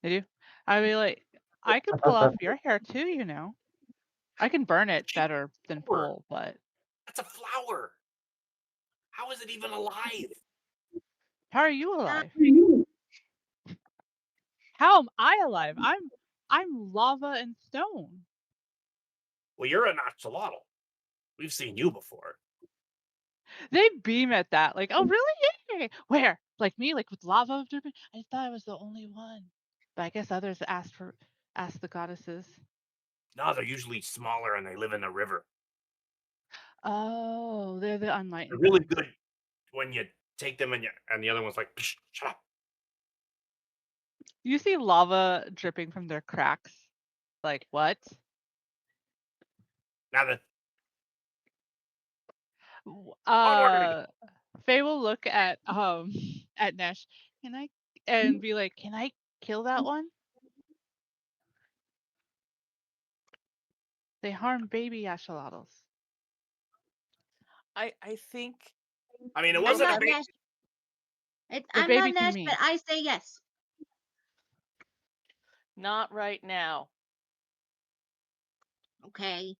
D: They do? I mean, like, I can pull off your hair too, you know. I can burn it better than
A: Flower.
D: pull, but
A: That's a flower. How is it even alive?
D: how are you alive? How am I alive? I'm lava and stone.
A: Well, you're an axolotl. We've seen you before.
D: They beam at that, like, oh really? Yeah. Where? Like me, like with lava dripping? I thought I was the only one. But I guess others asked the goddesses.
A: No, they're usually smaller and they live in the river.
D: Oh, they're the
A: They're
D: unlightened
A: really
D: ones.
A: good when you take them and the other one's like, "Psh, shut up."
D: You see lava dripping from their cracks. Like what?
A: Now that
D: Faye will look at Nesh. And be like, can I kill that one? They harm baby axolotls.
B: I think
A: I mean, it
F: I'm
A: wasn't a
F: not
A: big.
F: Nesh.
D: They're
F: I'm not
D: baby to
F: Nesh,
D: me.
F: but I say yes.
B: not right now.
F: Okay.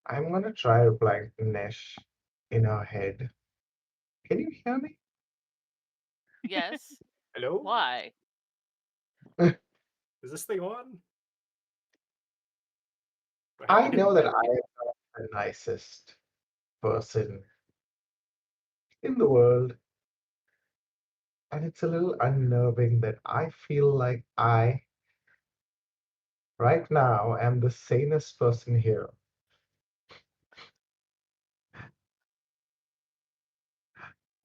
E: I'm gonna try replying to Nesh in her head. Can you hear me?
B: Yes.
A: Hello?
B: Why?
A: Is this thing on?
E: I know that I am not the nicest person in the world. And it's a little unnerving that I feel like I, right now, am the sanest person here.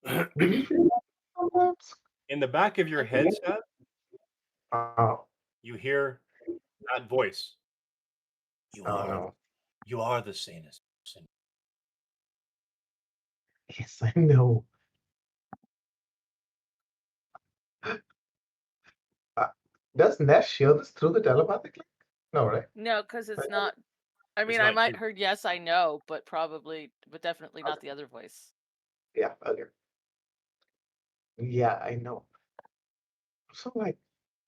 E: Do you feel that sometimes?
A: In the back of your headset,
E: Oh,
A: you hear that voice. You
E: oh
A: are
E: no.
A: you are the sanest person.
E: Yes, I know. Uh, does Nesh hear this through the telepathic link? No, right?
B: No, because it's not. I
A: It's
B: mean, I
A: not
B: might
A: you.
B: heard yes, I know, but definitely not
E: Okay.
B: the other voice.
E: Yeah, okay. Yeah, I know. So, like,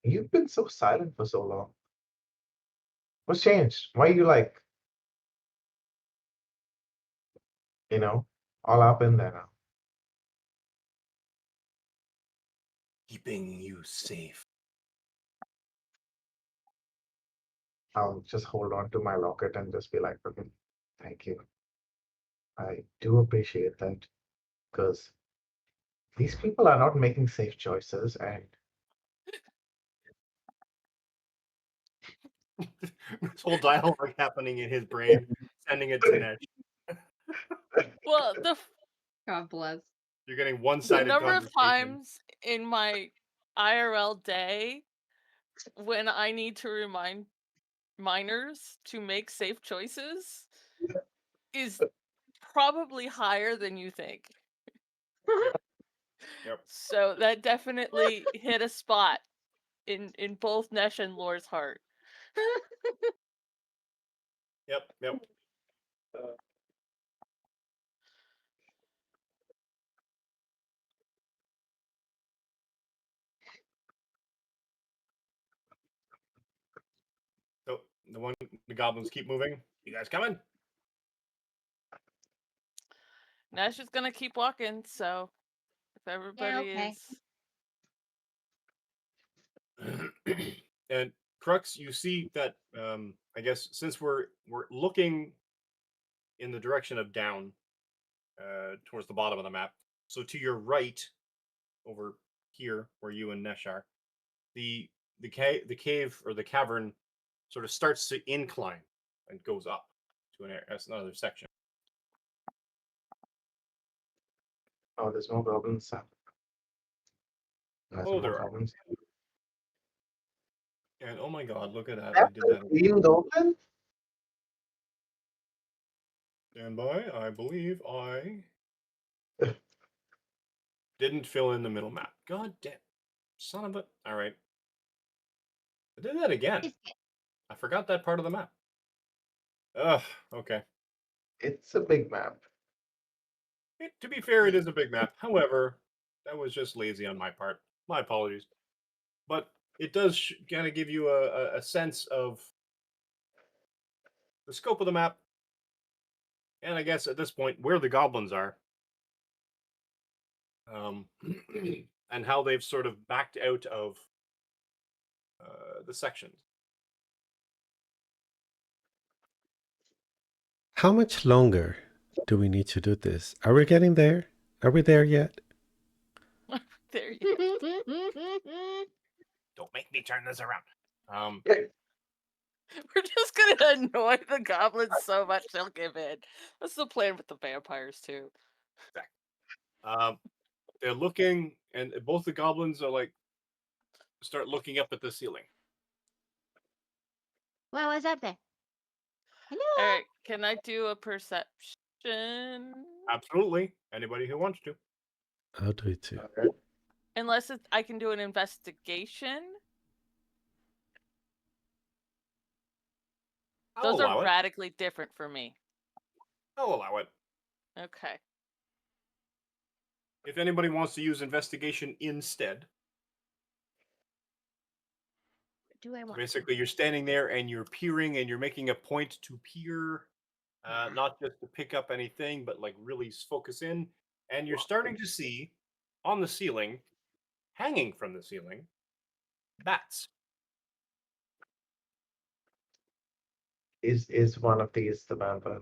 E: you've been so silent for so long. What's changed? Why are you like, you know, all up in there now?
A: Keeping you safe.
E: I'll just hold on to my locket and just be like, okay, thank you. I do appreciate that because these people are not making safe choices, and
A: This whole dialogue happening in his brain, sending it to Ned.
B: Well,
F: God bless.
A: You're getting
B: The
A: one-sided
B: number of
A: conversation.
B: times in my IRL day when I need to remind minors to make safe choices is probably higher than you think.
A: Yep.
B: So that definitely hit a spot in both Nesh and Lore's heart.
A: Yep. So the goblins keep moving. You guys coming?
B: Nesh is gonna keep walking, so if everybody
F: okay.
B: is
A: And Crux, you see that I guess since we're looking in the direction of down towards the bottom of the map, so to your right over here where you and Nesh are, the cave or the cavern sort of starts to incline and goes up to an area. That's another section.
E: Oh, there's more goblins. There's
A: Oh,
E: more
A: there are.
E: goblins.
A: And oh my god, look at that. I
E: That's
A: did
E: a
A: that.
E: green goblin?
A: Stand by. I believe I didn't fill in the middle map. God damn. Son of a. All right. I did that again. I forgot that part of the map. Ugh, okay.
E: It's a big map.
A: To be fair, it is a big map. However, that was just lazy on my part. My apologies. But it does kind of give you a sense of the scope of the map. And I guess at this point, where the goblins are. And how they've sort of backed out of the sections.
C: How much longer do we need to do this? Are we getting there? Are we there yet?
B: there you
A: Don't make me turn this around.
B: We're just gonna annoy the goblins so much they'll give in. That's the plan with the vampires too.
A: They're looking, and both the goblins are like start looking up at the ceiling.
F: What was up there? Hello.
B: All right, can I do a perception?
A: Absolutely. Anybody who wants to.
C: I'll do it too.
E: Okay.
B: Unless I can do an investigation. Those are radically different for me.
A: I'll allow it.
B: Okay.
A: If anybody wants to use investigation instead.
F: Do I want?
A: Basically, you're standing there and you're peering and you're making a point to peer, not just to pick up anything, but like really focus in. And you're starting to see on the ceiling, hanging from the ceiling, bats.
E: Is one of these the vampire?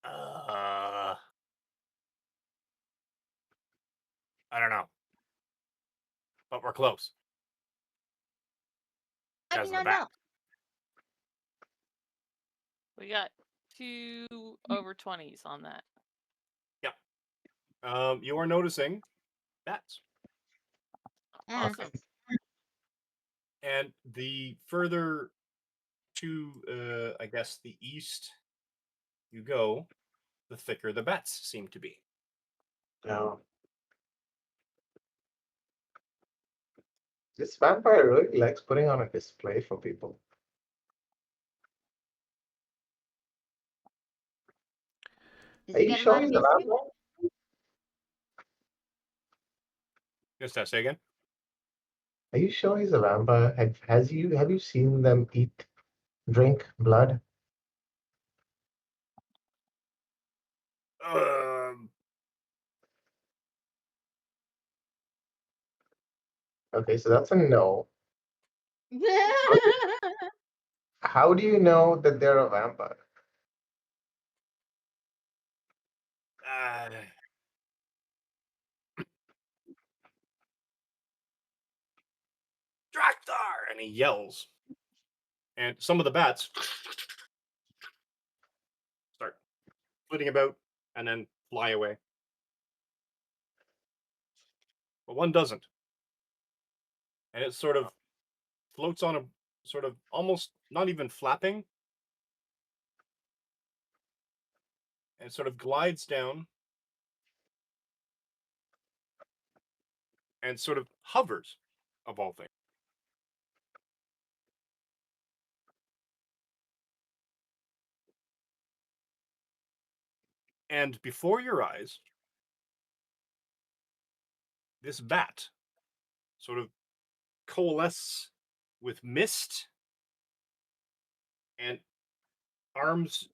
A: I don't know. But we're close.
F: I
A: Because
F: do
A: of the
F: not know.
A: bat.
B: We got 2 over 20s on that.
A: Yep. You are noticing bats.
B: Awesome.
A: And the further to, I guess, the east you go, the thicker the bats seem to be.
E: No. This vampire really likes putting on a display for people.
F: Does
E: Are
F: he
E: you
F: get a
E: sure
F: lot
E: he's
F: of
E: a
F: history?
E: vampire?
A: Just say again.
E: Are you sure he's a vampire? Have you seen them drink blood? Okay, so that's a no. How do you know that they're a vampire?
A: Drakthar! And he yells. And some of the bats start flitting about and then fly away. But one doesn't. And it sort of floats on a sort of almost not even flapping. And sort of glides down and sort of hovers, of all things. And before your eyes, this bat sort of coalesces with mist and arms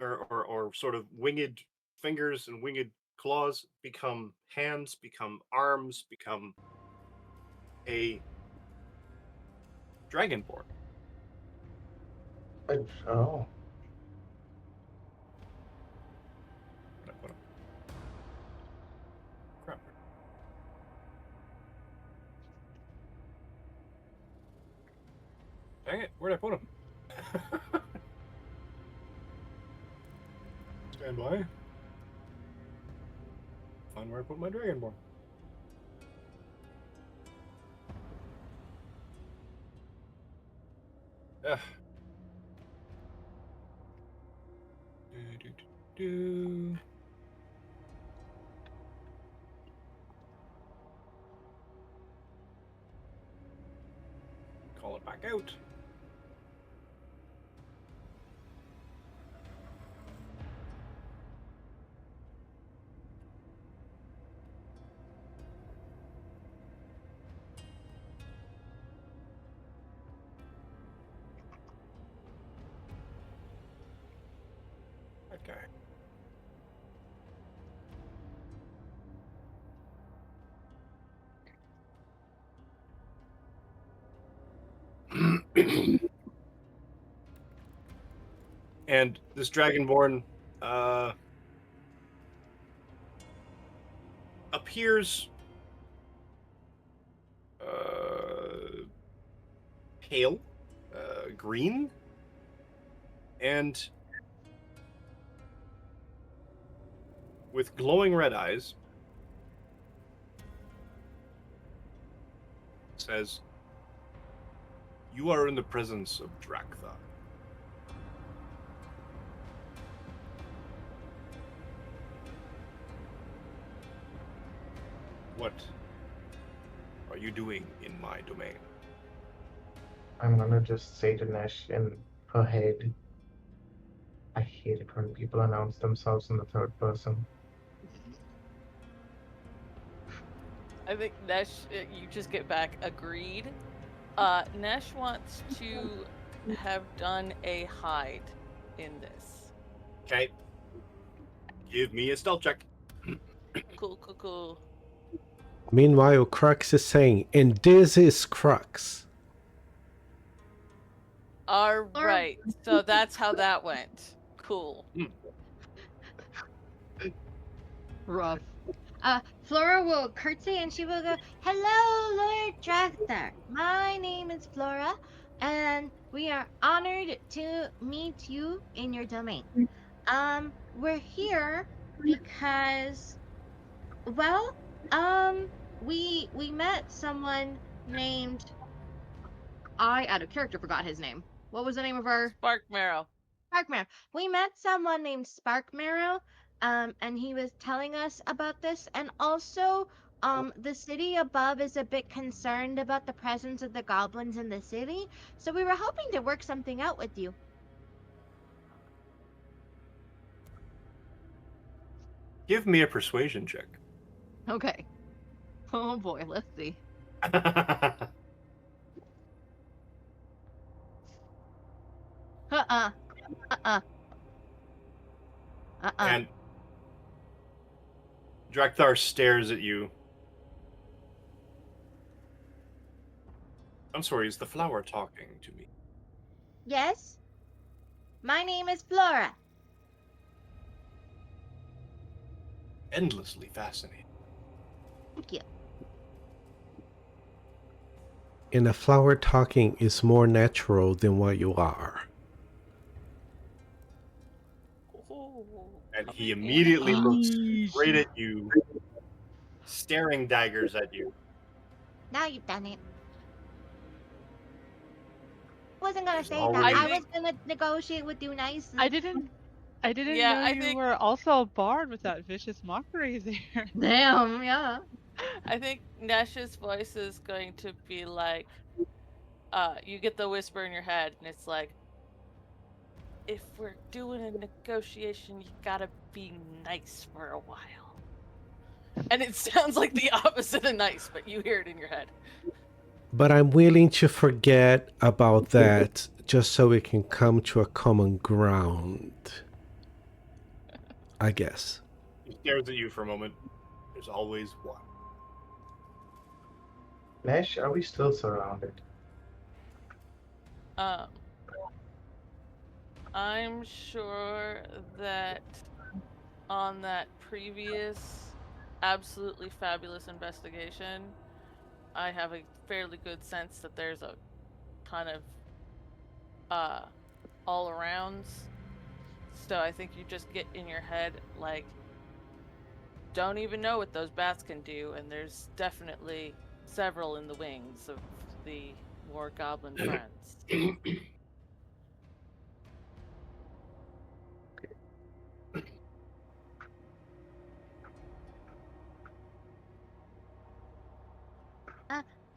A: or sort of winged fingers and winged claws become hands, become arms, become a dragonborn.
E: Oh.
A: Crap. Dang it, where'd I put him? Stand by. Find where I put my dragonborn. Ugh. Do. Call it back out. That guy. And this dragonborn appears pale, green, and with glowing red eyes. Says, "You are in the presence of Drakthar. What are you doing in my domain?"
E: I'm gonna just say to Nesh in her head, I hate it when people announce themselves in the third person.
B: I think Nesh, you just get back agreed. Nesh wants to have done a hide in this.
A: Okay. Give me a stealth check.
B: Cool.
C: Meanwhile, Crux is saying, and this is Crux.
B: All right, so that's how that went. Cool.
D: Rough.
F: Flora will curtsy and she will go, "Hello, Lord Dragthar. My name is Flora, and we are honored to meet you in your domain. We're here because, well, we met someone named, I out of character forgot his name. What was the name of our
B: Spark Marrow.
F: Spark Marrow? We met someone named Spark Marrow, and he was telling us about this. And also, the city above is a bit concerned about the presence of the goblins in the city. So we were hoping to work something out with you."
A: Give me a persuasion check.
D: Okay. Oh boy, let's see.
F: Uh-uh. Uh-uh. Uh-uh.
A: And Drakthar stares at you. I'm sorry, is the flower talking to me?
F: Yes? My name is Flora.
A: Endlessly fascinating.
F: Thank you.
C: And a flower talking is more natural than what you are.
A: And
B: come
A: he
B: in here.
A: immediately looks
D: Yeesh.
A: straight at you, staring daggers at you.
F: Now you've done it. Wasn't gonna
A: There's
F: say that.
A: always-
F: I was gonna negotiate with you nicely.
D: I didn't
B: Yeah,
D: know
B: I
D: you
B: think-
D: were also a bard with that vicious mockery there.
F: Damn, yeah.
B: I think Nesh's voice is going to be like, you get the whisper in your head, and it's like, if we're doing a negotiation, you gotta be nice for a while. And it sounds like the opposite of nice, but you hear it in your head.
C: But I'm willing to forget about that just so we can come to a common ground. I guess.
A: He stares at you for a moment. There's always one.
E: Nash, are we still surrounded?
B: I'm sure that on that previous absolutely fabulous investigation, I have a fairly good sense that there's a kind of all arounds. So I think you just get in your head like, don't even know what those bats can do, and there's definitely several in the wings of the more goblin friends.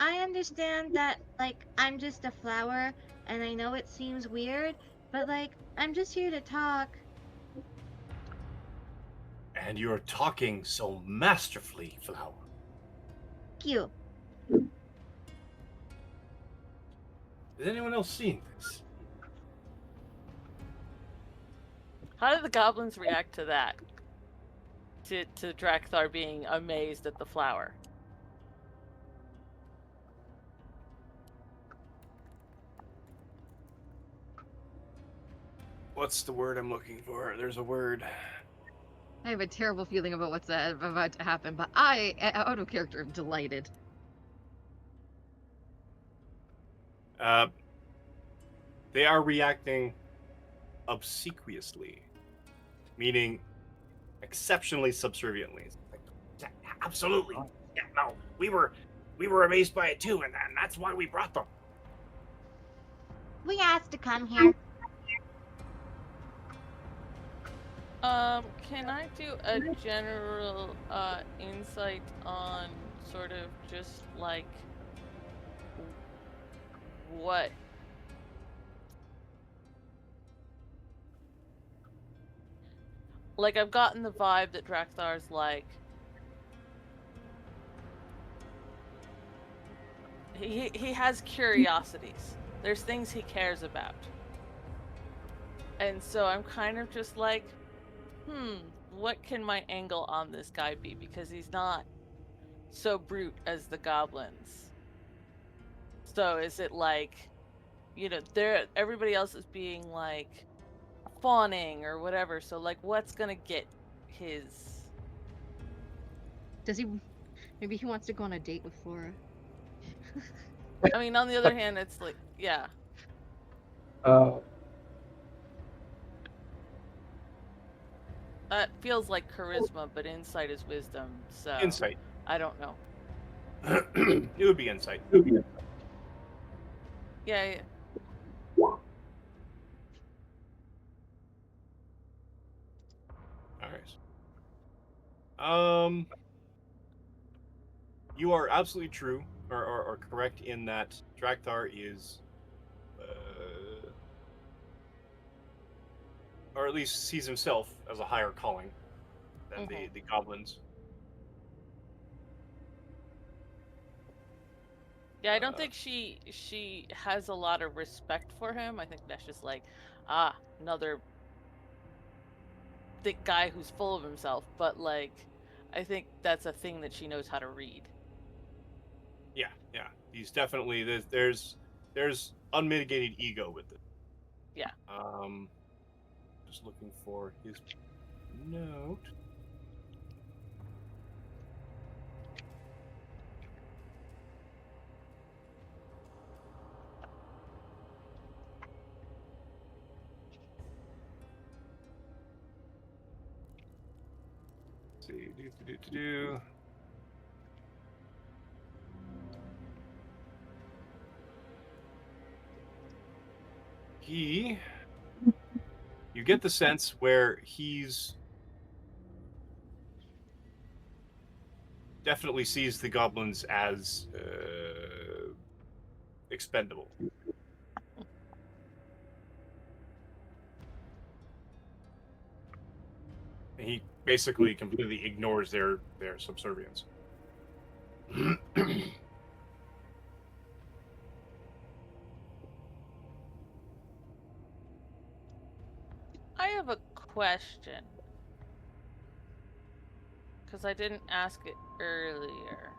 F: I understand that, like, I'm just a flower, and I know it seems weird, but, like, I'm just here to talk.
A: And you're talking so masterfully, Flower.
F: Thank you.
A: Is anyone else seeing this?
B: How did the goblins react to that? To Drakthar being amazed at the flower?
A: What's the word I'm looking for? There's a word.
G: I have a terrible feeling about what's about to happen, but I, out of character, am delighted.
A: They are reacting obsequiously, meaning exceptionally subserviently. Like, "Yeah, absolutely. Yeah, no, we were amazed by it too, and that's why we brought them."
F: We asked to come here.
B: Can I do a general insight on sort of just like what like I've gotten the vibe that Drakthar's like he has curiosities. There's things he cares about. And so I'm kind of just like, what can my angle on this guy be? Because he's not so brute as the goblins. So is it like, everybody else is being like fawning or whatever. So like, what's gonna get his?
G: Does he? Maybe he wants to go on a date with Flora.
B: I mean, on the other hand, it's like, yeah. That feels like charisma, but insight is wisdom. So
A: Insight.
B: I don't know.
A: It would be insight.
B: Yeah.
A: All right. You are absolutely true or correct in that Drakthar is, or at least sees himself as a higher calling than the goblins.
B: Yeah, I don't think she has a lot of respect for him. I think that's just like, another thick guy who's full of himself. But like, I think that's a thing that she knows how to read.
A: Yeah. He's definitely there's unmitigated ego with it.
B: Yeah.
A: Just looking for his note. Let's see. Do. You get the sense where he's definitely sees the goblins as expendable. And he basically completely ignores their subservience.
B: I have a question. Because I didn't ask it earlier.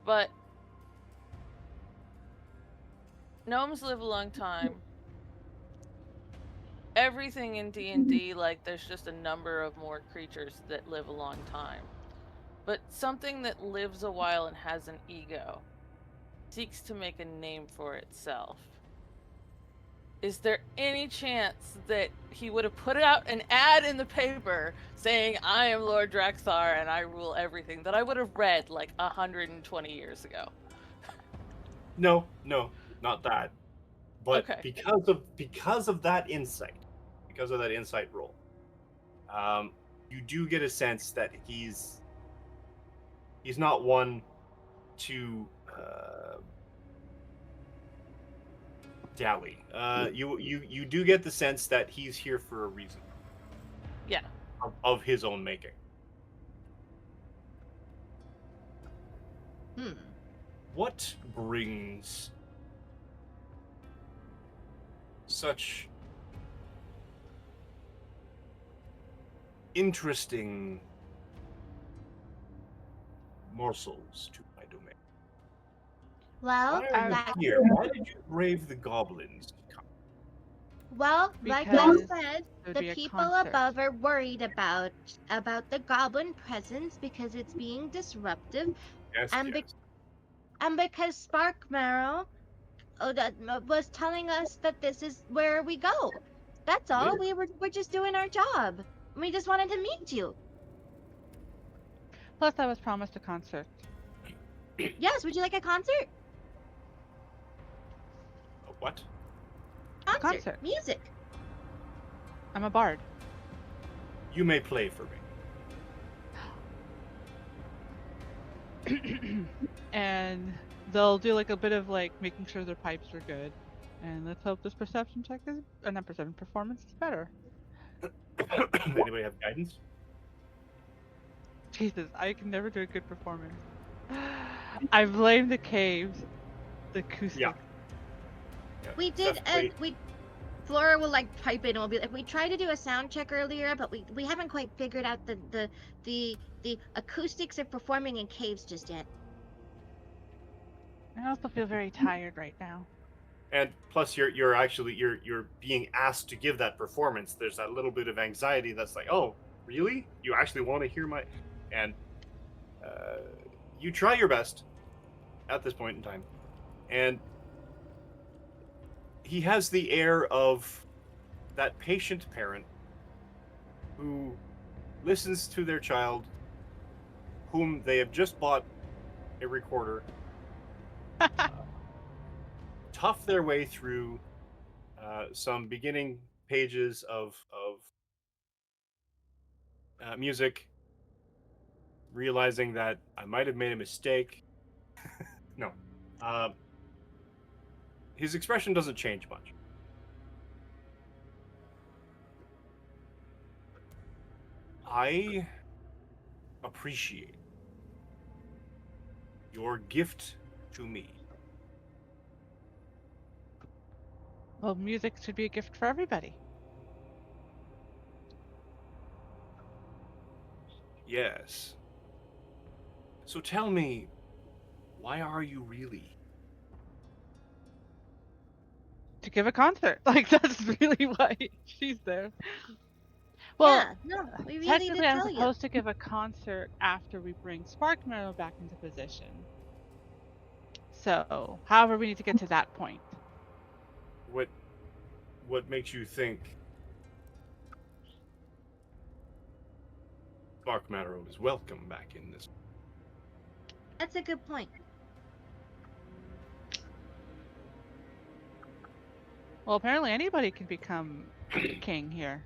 B: But gnomes live a long time. Everything in D&D, like, there's just a number of more creatures that live a long time. But something that lives a while and has an ego seeks to make a name for itself. Is there any chance that he would have put out an ad in the paper saying, I am Lord Draxar and I rule everything, that I would have read like 120 years ago?
A: No, not that. But
B: Okay.
A: because of that insight roll, you do get a sense that he's not one to dally. You do get the sense that he's here for a reason.
B: Yeah.
A: Of his own making. What brings such interesting morsels to my domain?
F: Well,
A: Why are you
F: like,
A: here? Why did you brave the goblins?
F: like I
D: Because
F: said,
D: it would
F: the
D: be a
F: people
D: concert.
F: above are worried about the goblin presence because it's being disruptive,
A: Yes,
F: and
A: yes.
F: and because Spark Marrow was telling us that this is where we go. That's all.
A: Yeah.
F: We're just doing our job. We just wanted to meet you.
D: Plus, I was promised a concert.
F: Yes, would you like a concert?
A: What?
D: A concert.
F: Music.
D: I'm a bard.
A: You may play for me.
D: And they'll do like a bit of like making sure their pipes are good. And let's hope this perception check is, not perception, performance is better.
A: Anybody have guidance?
D: Jesus, I can never do a good performance. I blame the caves, the acoustic.
A: Yeah.
F: We did, and Flora will like pipe in and will be like, we tried to do a sound check earlier, but we haven't quite figured out the acoustics of performing in caves just yet.
D: I also feel very tired right now.
A: And plus, you're actually being asked to give that performance. There's that little bit of anxiety that's like, oh, really? You actually want to hear my? And you try your best at this point in time, and he has the air of that patient parent who listens to their child, whom they have just bought a recorder. Tough their way through some beginning pages of music, realizing that I might have made a mistake. No. His expression doesn't change much. I appreciate your gift to me.
D: Well, music should be a gift for everybody.
A: Yes. So tell me, why are you really?
D: To give a concert. Like, that's really why she's there. Well,
F: yeah, no, we really
D: technically,
F: did
D: I'm
F: tell you.
D: supposed to give a concert after we bring Spark Marrow back into position. So, however, we need to get to that point.
A: What makes you think Mark Marrow is welcome back in this.
F: That's a good point.
D: Well, apparently anybody can become king here.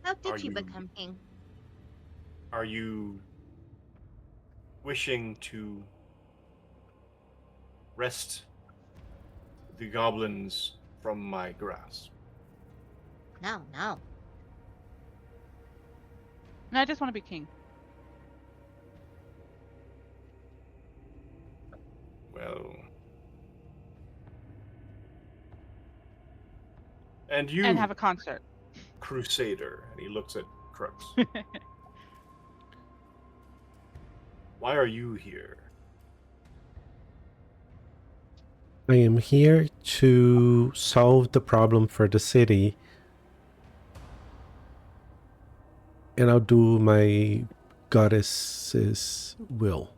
F: How
A: Are
F: did you
A: you-
F: become king?
A: Are you wishing to wrest the goblins from my grasp?
F: No, no.
D: No, I just want to be king.
A: Well. And you,
D: And have a concert.
A: Crusader, and he looks at Crux. Why are you here?
C: I am here to solve the problem for the city. And I'll do my goddess's will.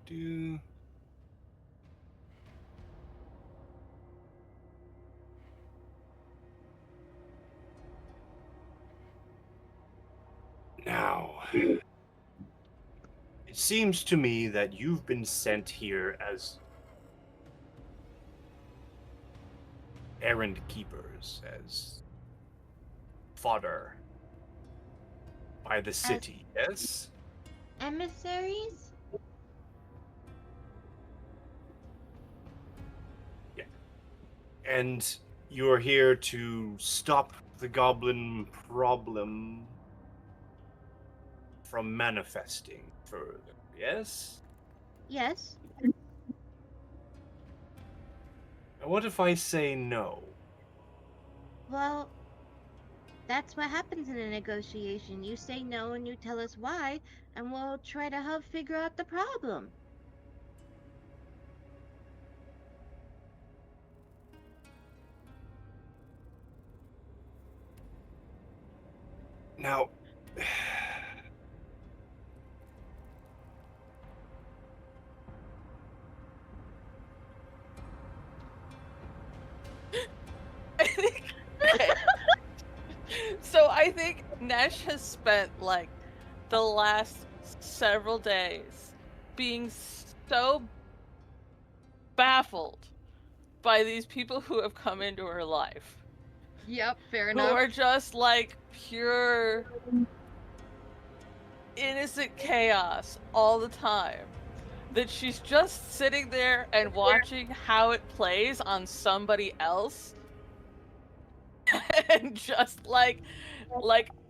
A: Do now. It seems to me that you've been sent here as errand keepers, as fodder by the city, yes?
F: Emissaries?
A: And you're here to stop the goblin problem from manifesting further, yes?
F: Yes.
A: And what if I say no?
F: Well, that's what happens in a negotiation. You say no and you tell us why, and we'll try to help figure out the problem.
A: Now,
B: I think. So I think Nesh has spent like the last several days being so baffled by these people who have come into her life,
G: Yep, fair
B: who
G: enough.
B: are just like pure innocent chaos all the time, that she's just sitting there and watching how it plays on somebody else and just like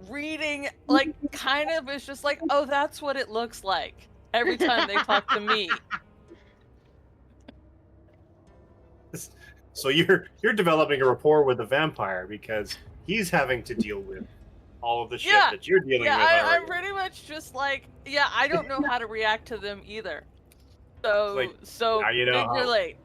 B: reading, like kind of is just like, oh, that's what it looks like every time they talk to me.
A: so you're developing a rapport with the vampire because he's having to deal with all of the shit that you're dealing with.
B: I'm pretty much just like, yeah, I don't know how to react to them either. So
A: like,
B: so
A: now you know
B: big
A: how.
B: relate.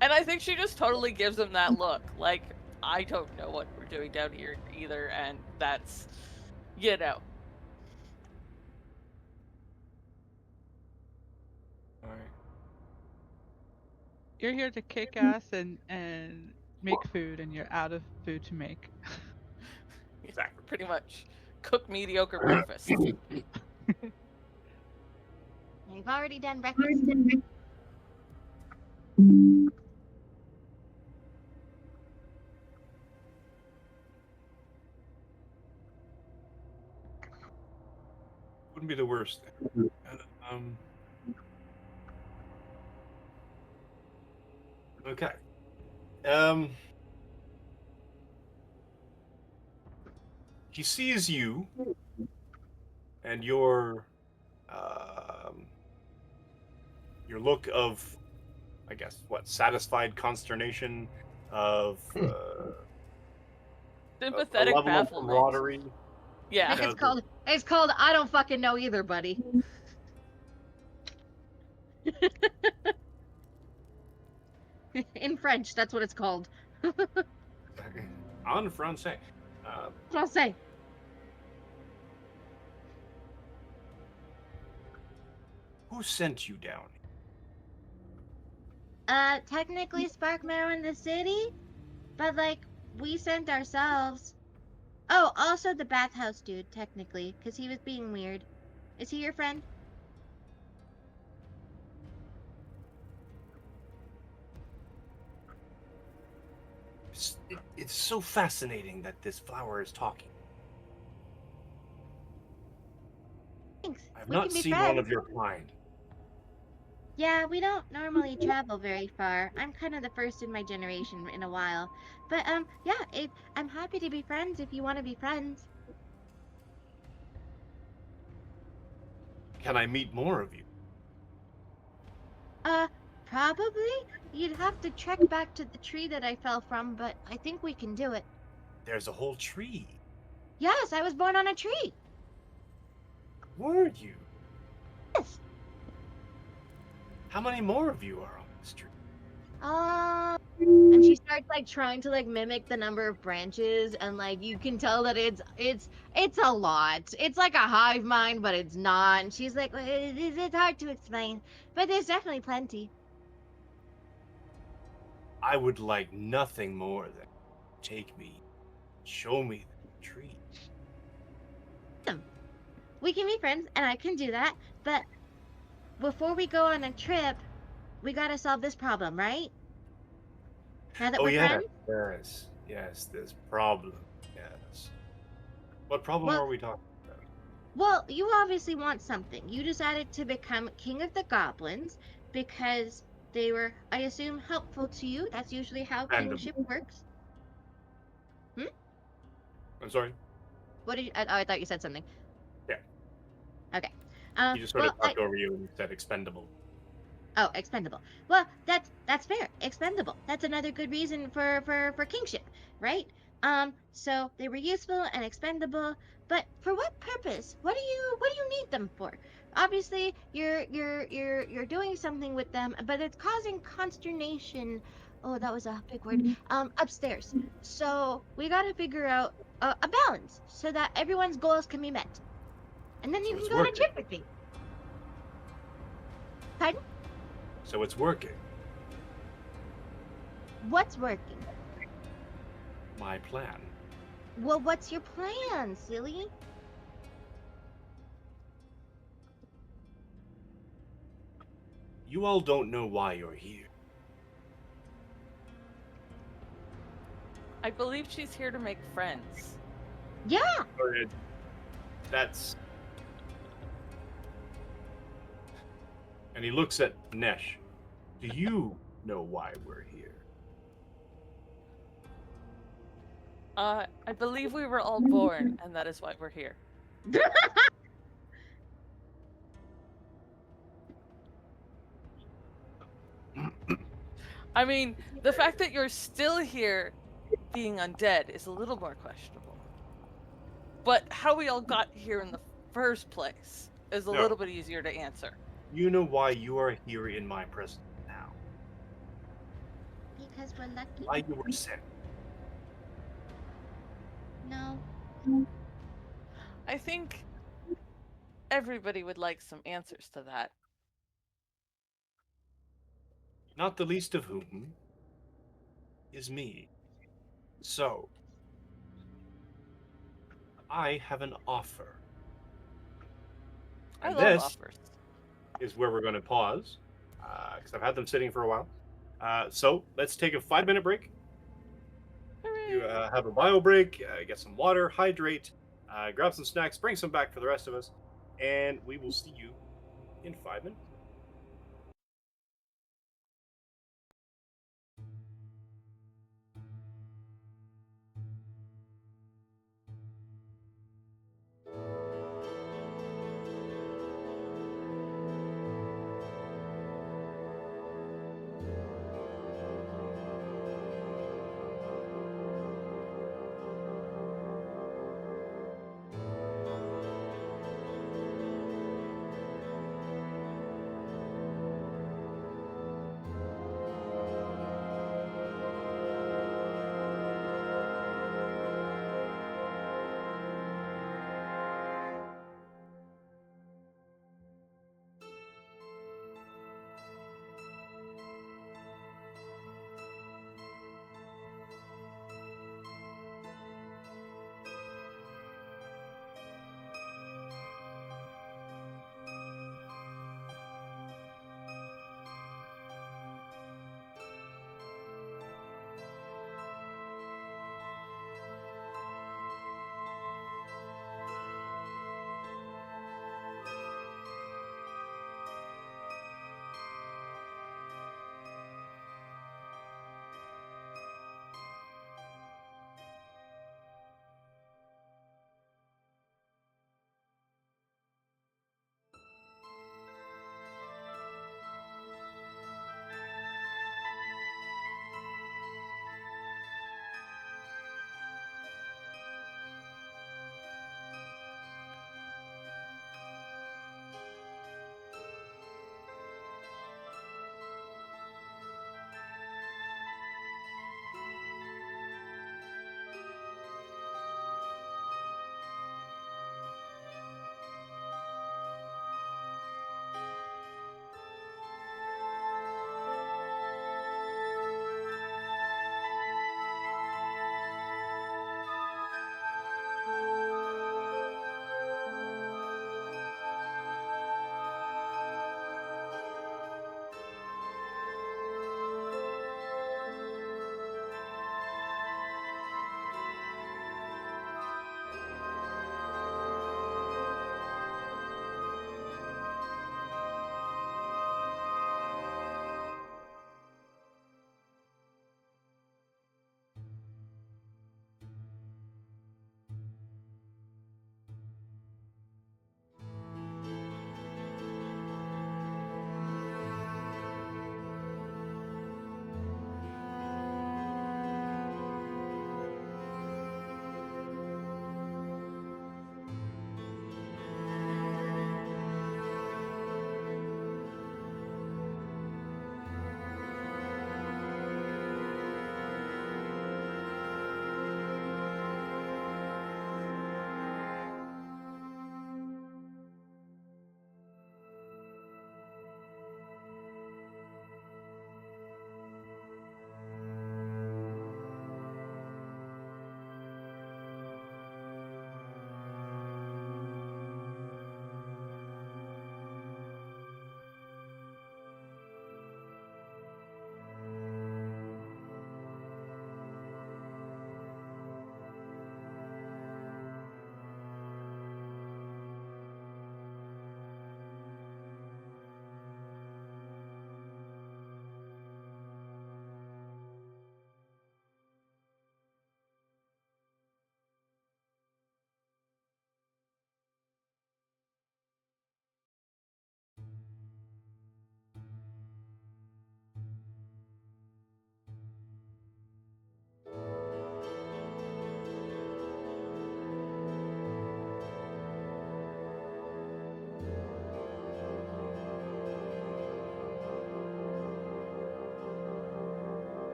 B: And I think she just totally gives him that look, like, I don't know what we're doing down here either, and that's, you know.
A: All right.
D: You're here to kick ass and make food, and you're out of food to make.
B: Exactly. Pretty much. Cook mediocre breakfast.
F: We've already done breakfast.
A: Wouldn't be the worst thing. Okay. He sees you and your look of, I guess, what, satisfied consternation, of
B: Sympathetic
A: a level of
B: bafflement.
A: camaraderie.
B: Yeah.
G: It's called I don't fucking know either, buddy.
F: French. That's what it's called.
A: En français.
F: Francais.
A: Who sent you down?
F: Technically Sparkmarrow in the city, but like we sent ourselves. Oh, also the bathhouse dude, technically, because he was being weird. Is he your friend?
A: It's so fascinating that this flower is talking.
F: Thanks.
A: I've
F: We
A: not
F: can be
A: seen
F: friends.
A: one of your kind.
F: Yeah, we don't normally travel very far. I'm kind of the first in my generation in a while. But yeah, I'm happy to be friends if you want to be friends.
A: Can I meet more of you?
F: Probably. You'd have to trek back to the tree that I fell from, but I think we can do it.
A: There's a whole tree.
F: Yes, I was born on a tree.
A: Were you?
F: Yes.
A: How many more of you are on this tree?
F: And she starts like trying to like mimic the number of branches, and like you can tell that it's a lot. It's like a hive mind, but it's not. And she's like, it's hard to explain, but there's definitely plenty.
A: I would like nothing more than take me, show me the tree.
F: We can be friends, and I can do that. But before we go on a trip, we gotta solve this problem, right? Now that
A: Oh
F: we're
A: yeah,
F: friends.
A: yes, this problem. Yes. What problem
F: Well,
A: are we talking about?
F: Well, you obviously want something. You decided to become king of the goblins because they were, I assume, helpful to you. That's usually how
A: Random.
F: kingship works. Hmm?
A: I'm sorry.
F: What did you, I thought you said something.
A: Yeah.
F: Okay.
A: He just sort
F: Well,
A: of talked over you and said expendable.
F: Oh, expendable. Well, that's fair. Expendable. That's another good reason for kingship, right? So they were useful and expendable, but for what purpose? What do you need them for? Obviously, you're doing something with them, but it's causing consternation. Oh, that was a big word. Upstairs. So we got to figure out a balance so that everyone's goals can be met, and then you
A: So
F: can
A: it's
F: go on a
A: working.
F: trip with me. Pardon?
A: So it's working.
F: What's working?
A: My plan.
F: Well, what's your plan, silly?
A: You all don't know why you're here.
B: I believe she's here to make friends.
F: Yeah,
A: That's. And he looks at Nesh. Do you know why we're here?
B: I believe we were all born, and that is why we're here. I mean, the fact that you're still here being undead is a little more questionable. But how we all got here in the first place is a
A: No.
B: little bit easier to answer.
A: You know why you are here in my presence now.
F: because we're lucky.
A: Why you were sent.
F: No.
B: I think everybody would like some answers to that.
A: Not the least of whom is me. So, I have an offer.
B: I
A: And
B: love
A: this
B: offers.
A: is where we're going to pause, because I've had them sitting for a while. So, let's take a 5-minute break. You
B: Hooray.
A: have a bio break, get some water, hydrate, grab some snacks, bring some back for the rest of us, and we will see you in 5 minutes.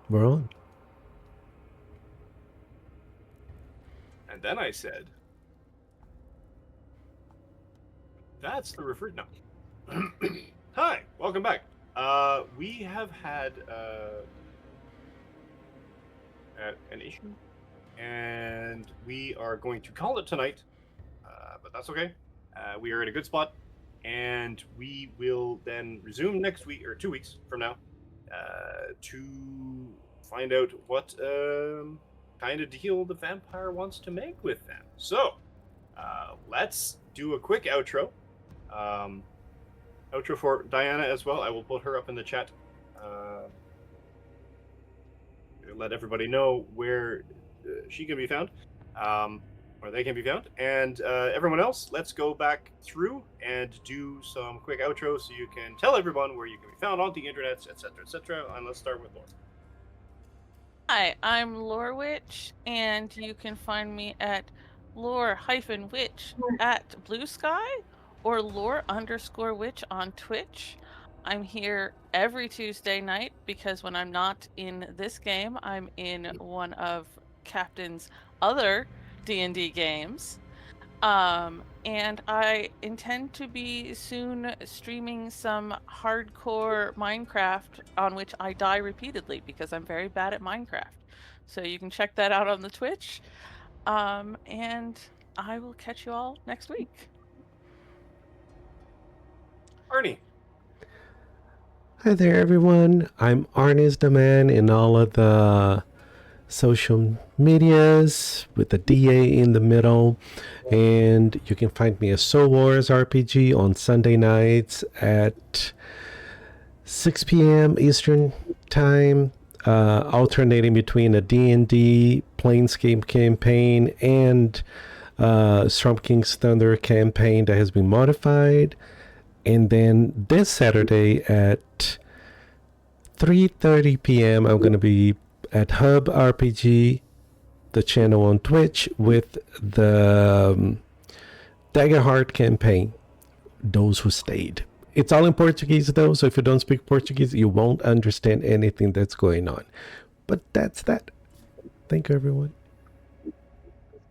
C: We're on.
A: And then I said, that's the refer. No. Hi, welcome back. We have had an issue, and we are going to call it tonight, but that's okay. We are in a good spot, and we will then resume next week, or 2 weeks from now, to find out what kind of deal the vampire wants to make with them. So, let's do a quick outro. Outro for Diana as well. I will put her up in the chat. Let everybody know where she can be found, or they can be found. And everyone else, let's go back through and do some quick outros so you can tell everyone where you can be found on the internets, etc., etc. And let's start with Laura.
B: Hi, I'm Lore Witch, and you can find me at lore-witch at Blue Sky or lore_witch on Twitch. I'm here every Tuesday night because when I'm not in this game, I'm in one of Captain's other D&D games. And I intend to be soon streaming some hardcore Minecraft on which I die repeatedly because I'm very bad at Minecraft. So you can check that out on the Twitch. And I will catch you all next week.
A: Arnie.
C: Hi there, everyone. I'm Arnis the Man in all of the social medias with the DA in the middle. And you can find me at Soul Wars RPG on Sunday nights at 6 p.m. Eastern Time, alternating between a D&D Planescape campaign and Storm King's Thunder campaign that has been modified. And then this Saturday at 3:30 p.m. I'm going to be at Hub RPG, the channel on Twitch, with the Daggerheart campaign, Those Who Stayed. It's all in Portuguese though, so if you don't speak Portuguese, you won't understand anything that's going on. But that's that. Thank you, everyone.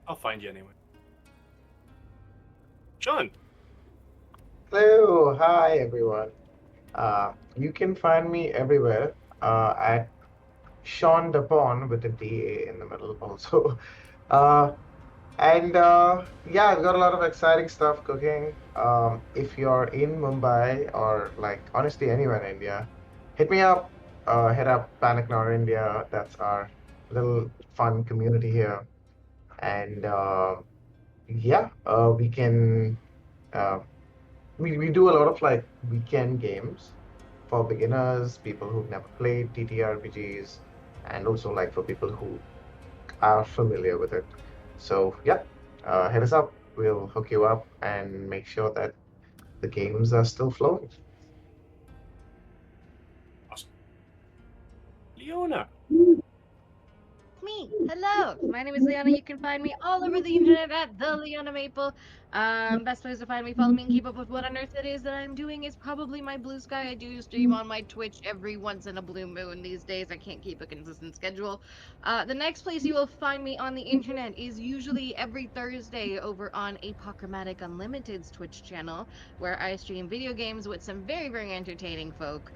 A: I'll find you anyway. Sean.
E: Hello, hi everyone. You can find me everywhere at Sean Dapon with a DA in the middle also. Yeah, I've got a lot of exciting stuff cooking. If you're in Mumbai or like honestly anywhere in India, hit me up. Hit up Panic Nor India. That's our little fun community here. And yeah, we can. We do a lot of like weekend games for beginners, people who've never played TTRPGs, and also like for people who are familiar with it. So yeah, hit us up. We'll hook you up and make sure that the games are still flowing.
A: Awesome. Leona.
F: Me. Hello. My name is Leona. You can find me all over the internet at the Leona Maple. Best place to find me, follow me, and keep up with what on earth it is that I'm doing is probably my Blue Sky. I do stream on my Twitch every once in a blue moon these days. I can't keep a consistent schedule. The next place you will find me on the internet is usually every Thursday over on Apochromatic Unlimited's Twitch channel, where I stream video games with some very, very entertaining folk.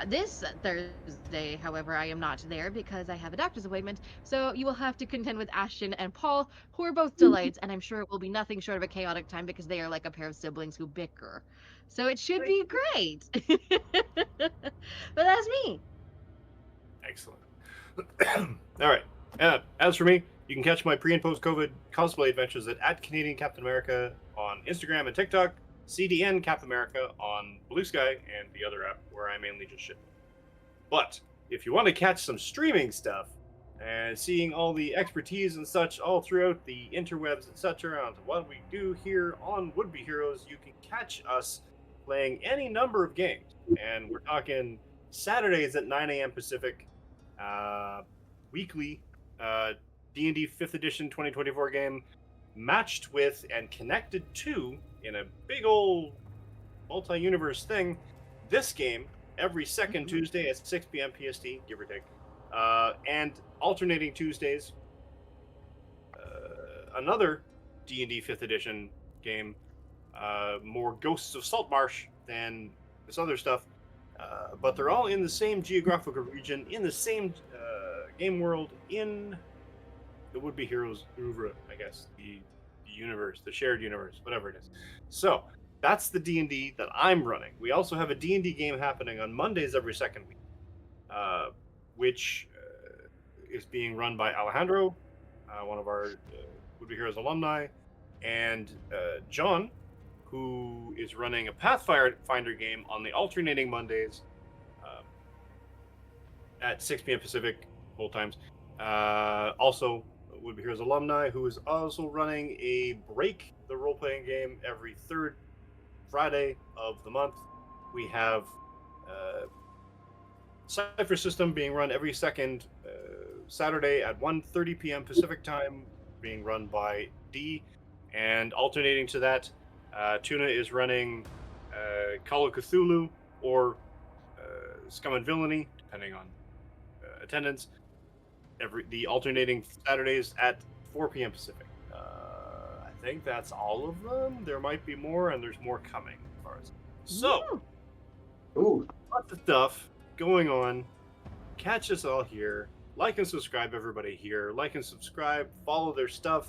F: This Thursday, however, I am not there because I have a doctor's appointment, so you will have to contend with Ashton and Paul, who are both delights, and I'm sure it will be nothing short of a chaotic time because they are like a pair of siblings who bicker. So it should be great. But that's me.
A: Excellent. All right. As for me, you can catch my pre and post COVID cosplay adventures at Canadian Captain America on Instagram and TikTok, CDN Captain America on Blue Sky, and the other app where I mainly just shit. But if you want to catch some streaming stuff and seeing all the expertise and such all throughout the interwebs, etc., on what we do here on Would Be Heroes, you can catch us playing any number of games. And we're talking Saturdays at 9 a.m. Pacific, weekly D&D 5th edition 2024 game, matched with and connected to, in a big old multi-universe thing, this game every second Tuesday at 6 p.m. PST, give or take. and alternating Tuesdays, another D&D 5th edition game, more Ghosts of Saltmarsh than this other stuff, but they're all in the same geographical region, in the same game world, in the Would-Be Heroes oeuvre, I guess, the universe, the shared universe, whatever it is. So that's the D&D that I'm running. We also have a D&D game happening on Mondays every second week, which is being run by Alejandro, one of our Would-Be Heroes alumni, and John, who is running a Pathfinder game on the alternating Mondays at 6 p.m. Pacific, both times. Also, Would-Be Heroes alumni, who is also running a Break the Role-Playing game every third Friday of the month. We have Cypher System being run every second Saturday at 1:30 p.m. Pacific time, being run by D. And alternating to that, Tuna is running Call of Cthulhu or Scum and Villainy, depending on attendance, the alternating Saturdays at 4 p.m. Pacific. I think that's all of them. There might be more, and there's more coming. As far as so,
E: Ooh,
A: lots of stuff going on. Catch us all here. Like and subscribe, everybody here. Like and subscribe. Follow their stuff.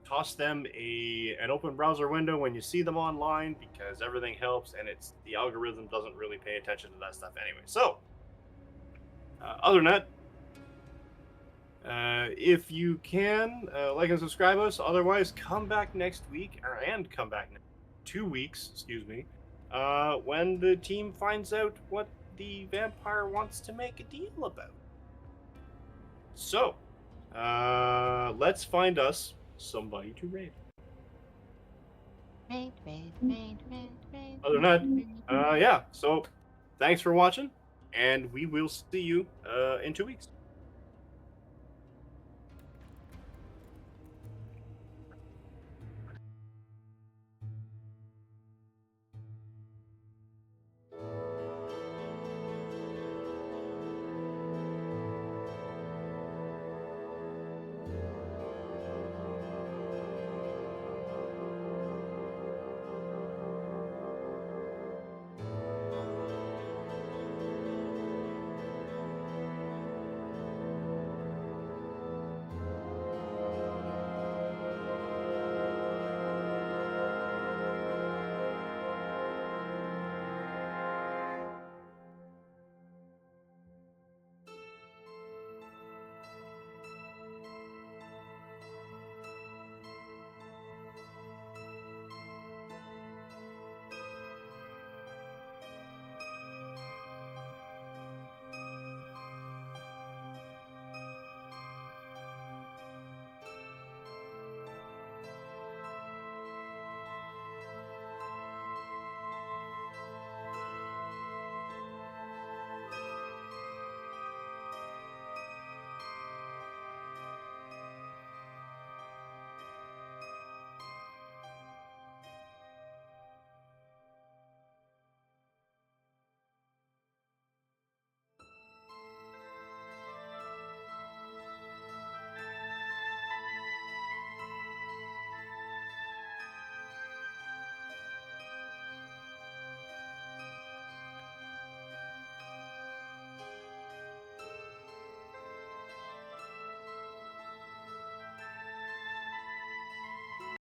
A: Toss them an open browser window when you see them online, because everything helps, and the algorithm doesn't really pay attention to that stuff anyway. So, other than that, if you can, like and subscribe us. Otherwise, come back next week, and come back 2 weeks, excuse me, when the team finds out what the vampire wants to make a deal about. So, let's find us somebody to raid. Other than that, yeah. So, thanks for watching, and we will see you in 2 weeks.